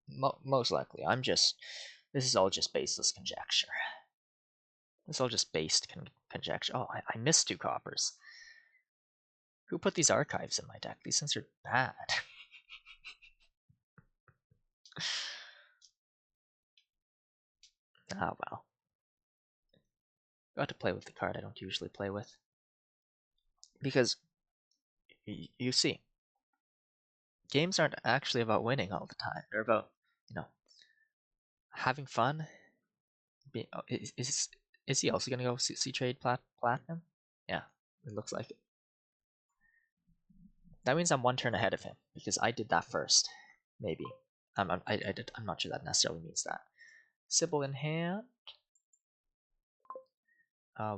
Most likely. This is all just baseless conjecture. This is all just based conjecture. Oh, I missed 2 coppers. Who put these archives in my deck? These things are bad. Ah, well. Got to play with the card I don't usually play with. Because, you see, games aren't actually about winning all the time. They're about, having fun. Is he also gonna go C-trade platinum? Yeah, it looks like it. That means I'm 1 turn ahead of him, because I did that first. Maybe. I'm not sure that necessarily means that. Sybil in hand.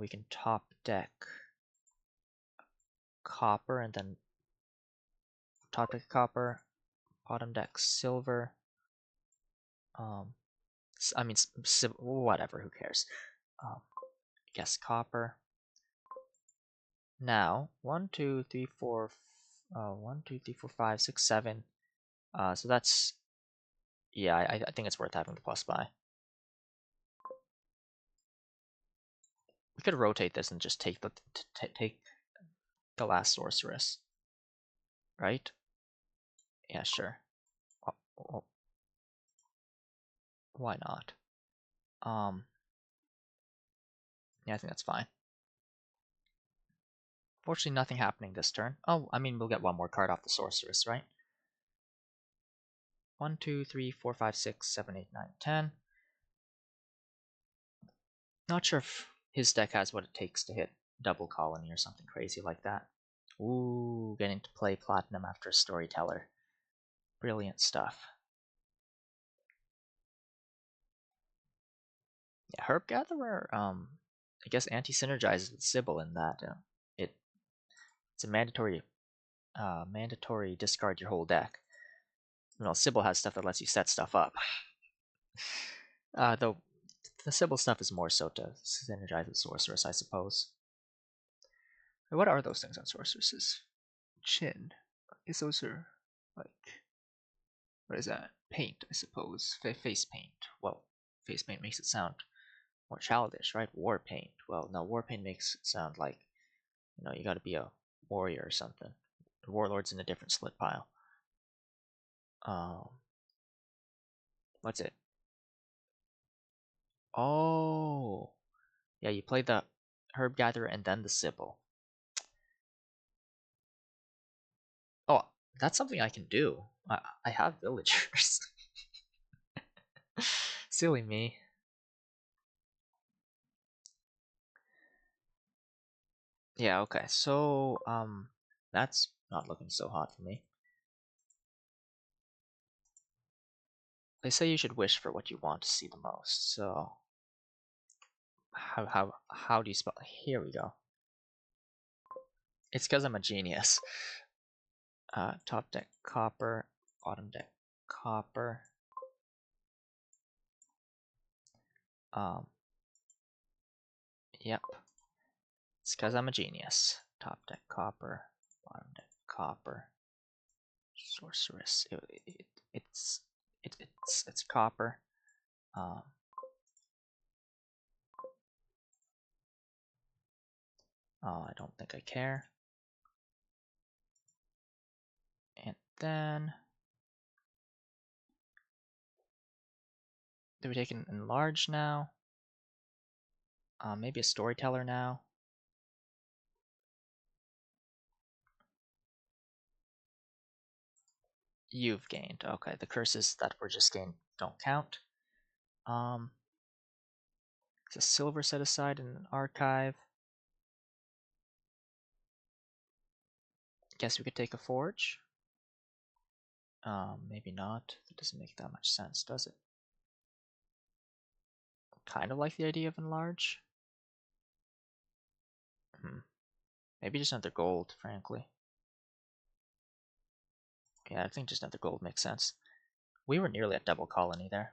We can top deck copper, and then top deck copper, bottom deck silver. I mean, whatever, who cares? I guess copper. Now, 1, 2, 3, 4, 1, 2, 3, 4, 5, 6, 7. So that's, yeah, I think it's worth having the plus buy. We could rotate this and just take the last sorceress, right? Yeah, sure. Oh, why not? Yeah, I think that's fine. Fortunately, nothing happening this turn. Oh, I mean, we'll get 1 more card off the sorceress, right? 1, 2, 3, 4, 5, 6, 7, 8, 9, 10. Not sure if his deck has what it takes to hit double colony or something crazy like that. Ooh, getting to play platinum after a Storyteller. Brilliant stuff. Yeah, Herb Gatherer, I guess anti-synergizes with Sybil in that it's a mandatory discard your whole deck. Well, Sybil has stuff that lets you set stuff up. Though the Sybil stuff is more so to synergize with Sorceress, I suppose. What are those things on Sorceresses? Chin. I guess those are like What is that? Paint, I suppose. Face paint. Well, face paint makes it sound more childish, right? War paint. Well, no, war paint makes it sound like, you gotta be a warrior or something. The warlord's in a different split pile. Um, what's it? Oh, yeah, you play the herb gatherer and then the sibyl. Oh, that's something I can do. I have villagers. Silly me. Yeah, okay. So, that's not looking so hot for me. They say you should wish for what you want to see the most. So, how do you spell? Here we go. It's because I'm a genius. Top deck copper, bottom deck copper. Um, yep. It's because I'm a genius. Top deck copper, bottom deck copper. Sorceress. It's copper. Um, oh, I don't think I care. And then do we take an enlarge now? Maybe a storyteller now. You've gained. Okay, the curses that were just gained don't count. It's a silver set aside in an archive. Guess we could take a forge. Maybe not. It doesn't make that much sense, does it? Kind of like the idea of enlarge. Maybe just another gold, frankly. Yeah, I think just another gold makes sense. We were nearly at double colony there.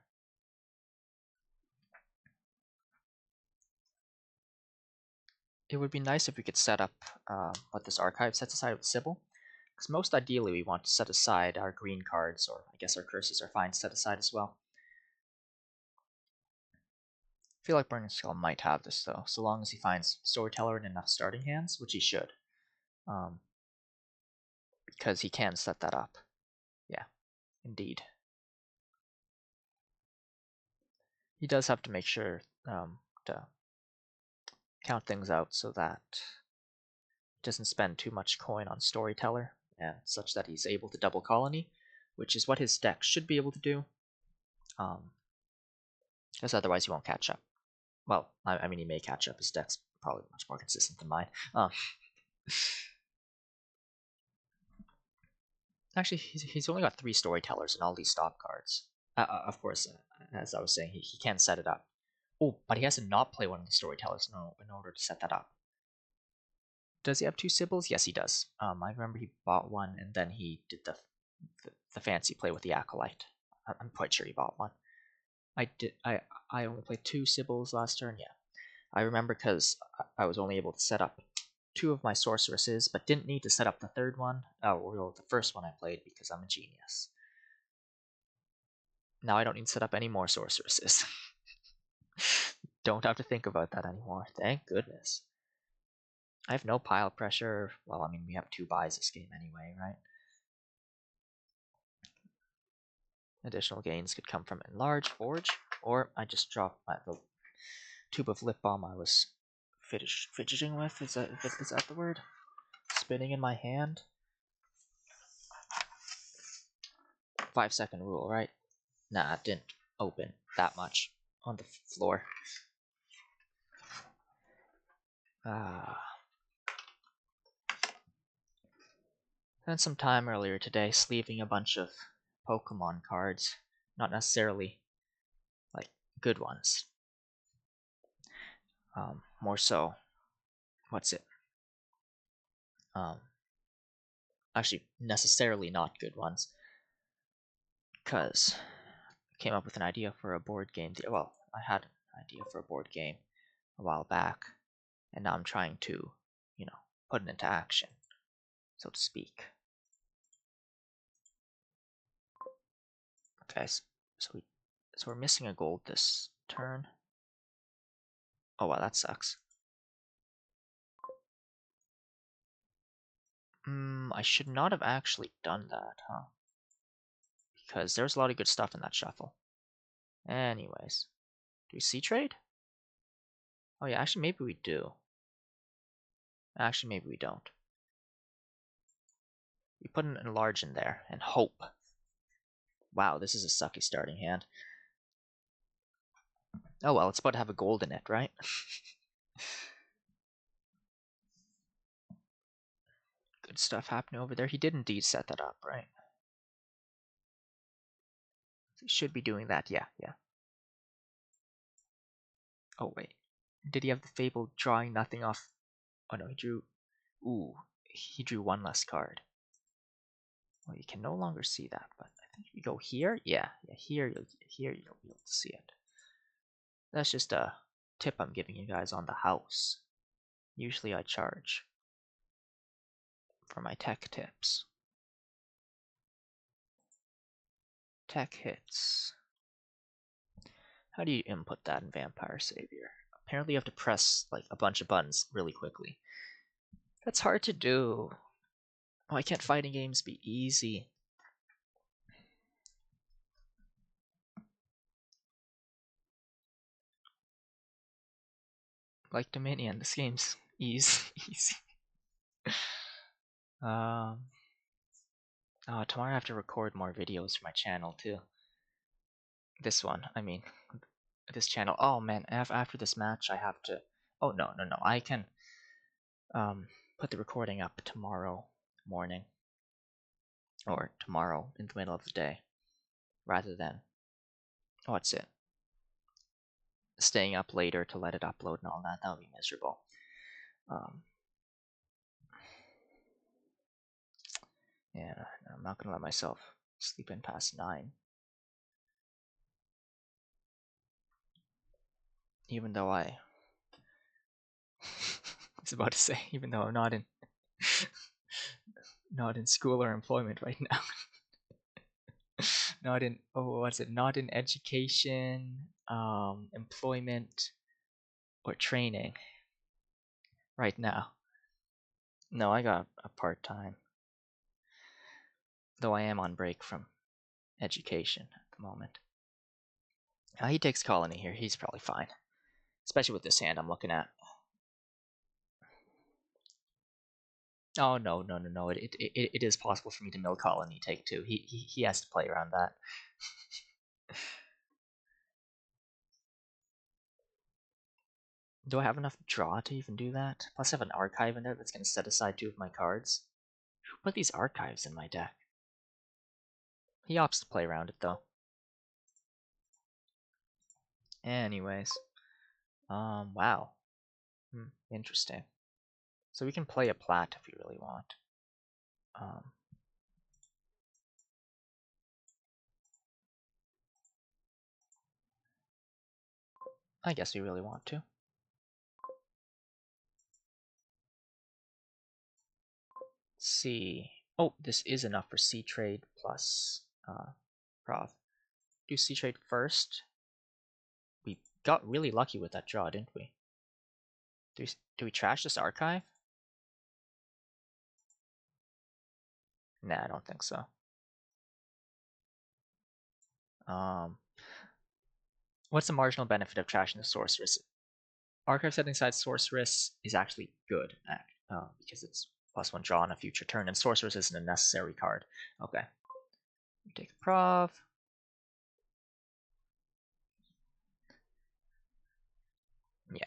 It would be nice if we could set up what this archive sets aside with Sybil. Because most ideally we want to set aside our green cards, or I guess our curses are fine set aside as well. I feel like Burning Skull might have this though, so long as he finds Storyteller and enough starting hands, which he should. Because he can set that up. Yeah, indeed. He does have to make sure to count things out so that he doesn't spend too much coin on Storyteller, and such that he's able to double colony, which is what his deck should be able to do. Because otherwise he won't catch up. Well, I mean, he may catch up. His deck's probably much more consistent than mine. Actually, he's only got 3 Storytellers and all these stop cards. Of course, as I was saying, he can set it up. Oh, but he has to not play one of the Storytellers in order to set that up. Does he have 2 Sibyls? Yes, he does. I remember he bought one, and then he did the fancy play with the Acolyte. I'm quite sure he bought one. I only played 2 Sibyls last turn, yeah. I remember because I was only able to set up 2 of my sorceresses, but didn't need to set up the 3rd one, or the first one I played, because I'm a genius. Now I don't need to set up any more sorceresses. Don't have to think about that anymore, thank goodness. I have no pile pressure. Well, I mean, we have 2 buys this game anyway, right? Additional gains could come from enlarge, forge, or I just drop the tube of lip balm I was fidgeting with. Is that the word? Spinning in my hand. 5-second rule, right? Nah, it didn't open that much on the floor. Spent some time earlier today sleeving a bunch of Pokemon cards. Not necessarily like good ones. More so, what's it? Actually, necessarily not good ones. Because I came up with an idea for a board game. Well, I had an idea for a board game a while back, and now I'm trying to, put it into action, so to speak. Okay, so we're missing a gold this turn. Oh wow, that sucks. I should not have actually done that, huh? Because there's a lot of good stuff in that shuffle. Anyways, do we see trade? Oh yeah, actually maybe we do. Actually maybe we don't. We put an enlarge in there and hope. Wow, this is a sucky starting hand. Oh well, it's about to have a gold in it, right? Good stuff happening over there. He did indeed set that up, right? He should be doing that, yeah. Oh wait, did he have the Fable drawing nothing off? Oh no, he drew... Ooh, he drew one less card. Well, you can no longer see that, but I think if you go here, yeah, here you'll be able to see it. That's just a tip I'm giving you guys on the house. Usually I charge for my tech tips. Tech hits. How do you input that in Vampire Savior? Apparently you have to press like a bunch of buttons really quickly. That's hard to do. Why can't fighting games be easy? Like Dominion, this game's easy. Tomorrow I have to record more videos for my channel too. This one, I mean, this channel. Oh man, after this match I have to... Oh no, I can put the recording up tomorrow morning. Or tomorrow in the middle of the day. Rather than... What's it? Staying up later to let it upload and all that. That would be miserable. Yeah, I'm not gonna let myself sleep in past 9. Even though I was about to say, even though I'm not in not in school or employment right now. Not in not in education, employment, or training right now. No, I got a part-time. Though I am on break from education at the moment. He takes colony here. He's probably fine. Especially with this hand I'm looking at. Oh no! It is possible for me to mill colony take 2. He has to play around that. Do I have enough draw to even do that? Plus I have an archive in there that's going to set aside 2 of my cards. Who put these archives in my deck? He opts to play around it though. Anyways. Wow. Interesting. So we can play a plat if we really want. I guess we really want to. Let's see. Oh, this is enough for C trade plus Prov. Do C trade first. We got really lucky with that draw, didn't we? Do we trash this archive? Nah, I don't think so. What's the marginal benefit of trashing the sorceress? Archive setting aside sorceress is actually good, because it's +1 draw on a future turn, and sorceress isn't a necessary card. Okay. We take a Prov. Yeah.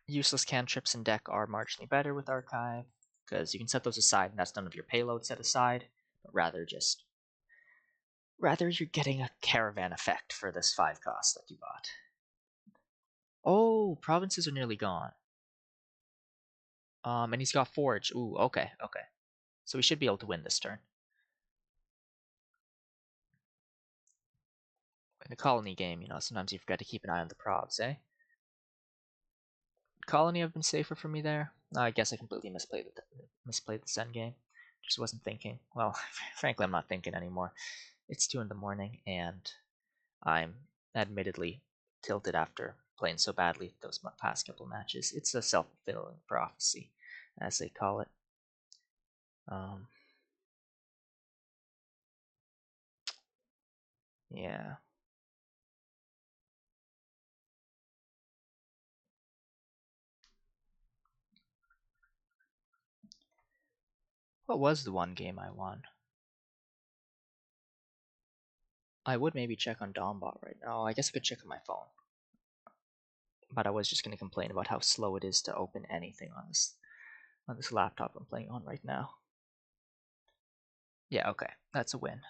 Useless cantrips in deck are marginally better with Archive, because you can set those aside and that's none of your payload set aside, but rather you're getting a caravan effect for this 5 cost that you bought. Oh, provinces are nearly gone. And he's got Forge. Ooh, okay. So we should be able to win this turn. In the colony game, sometimes you forget to keep an eye on the provs, eh? Colony have been safer for me there. I guess I completely misplayed the Zen game. Just wasn't thinking. Well, frankly, I'm not thinking anymore. It's 2 in the morning, and I'm admittedly tilted after playing so badly those past couple matches. It's a self-fulfilling prophecy, as they call it. Yeah. What was the one game I won? I would maybe check on Dombot right now. I guess I could check on my phone. But I was just going to complain about how slow it is to open anything on this laptop I'm playing on right now. Yeah, okay. That's a win.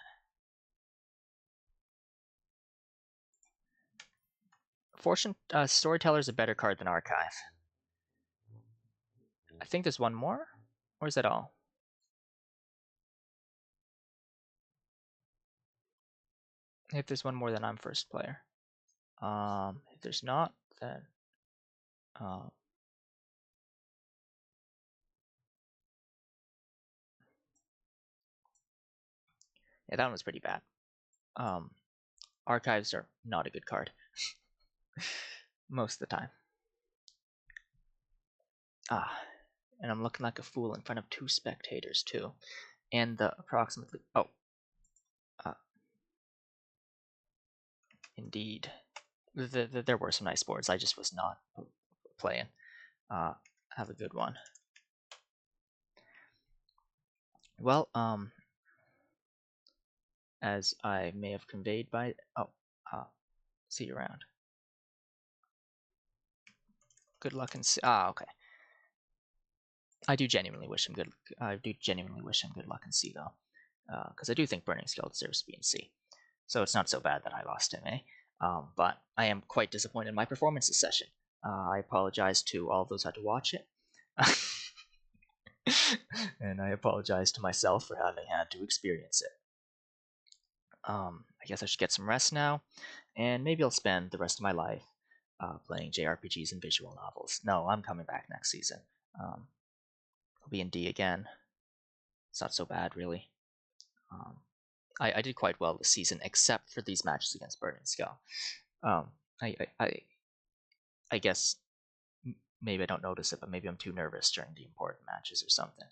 Fortune Storyteller is a better card than Archive. I think there's one more? Or is that all? If there's one more, then I'm first player. If there's not, then yeah, that one was pretty bad. Archives are not a good card. Most of the time. And I'm looking like a fool in front of 2 spectators too. And the approximately indeed. There were some nice boards. I just was not playing. Have a good one. Well, as I may have conveyed by see you around. Good luck and okay. I do genuinely wish him good. I do genuinely wish him good luck in C though, because I do think Burning Skull deserves to be in C. So it's not so bad that I lost him, eh? But I am quite disappointed in my performance this session. I apologize to all those who had to watch it. And I apologize to myself for having had to experience it. I guess I should get some rest now, and maybe I'll spend the rest of my life playing JRPGs and visual novels. No, I'm coming back next season. I'll be in D again. It's not so bad, really. I did quite well this season, except for these matches against Burning Skull. I guess maybe I don't notice it, but maybe I'm too nervous during the important matches or something.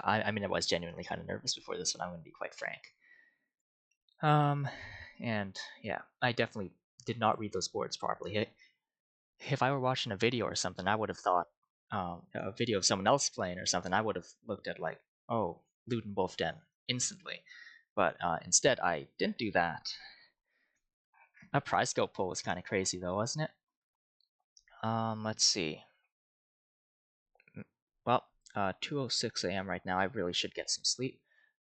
I mean, I was genuinely kind of nervous before this one. I'm going to be quite frank. And yeah, I definitely did not read those boards properly. If I were watching a video or something, I would have thought a video of someone else playing or something. I would have looked at like, oh, Luden Wolf Den instantly. But instead, I didn't do that. A prize scope pull was kind of crazy though, wasn't it? Let's see. Well, 2:06 a.m. right now. I really should get some sleep.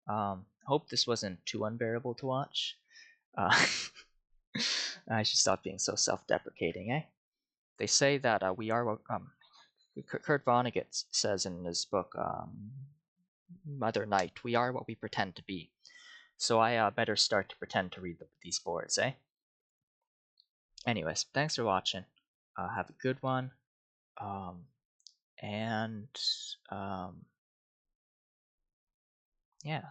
Hope this wasn't too unbearable to watch. I should stop being so self-deprecating, eh? They say that we are what Kurt Vonnegut says in his book Mother Night, we are what we pretend to be. So I better start to pretend to read these boards, eh? Anyways, thanks for watching. Have a good one. And yeah.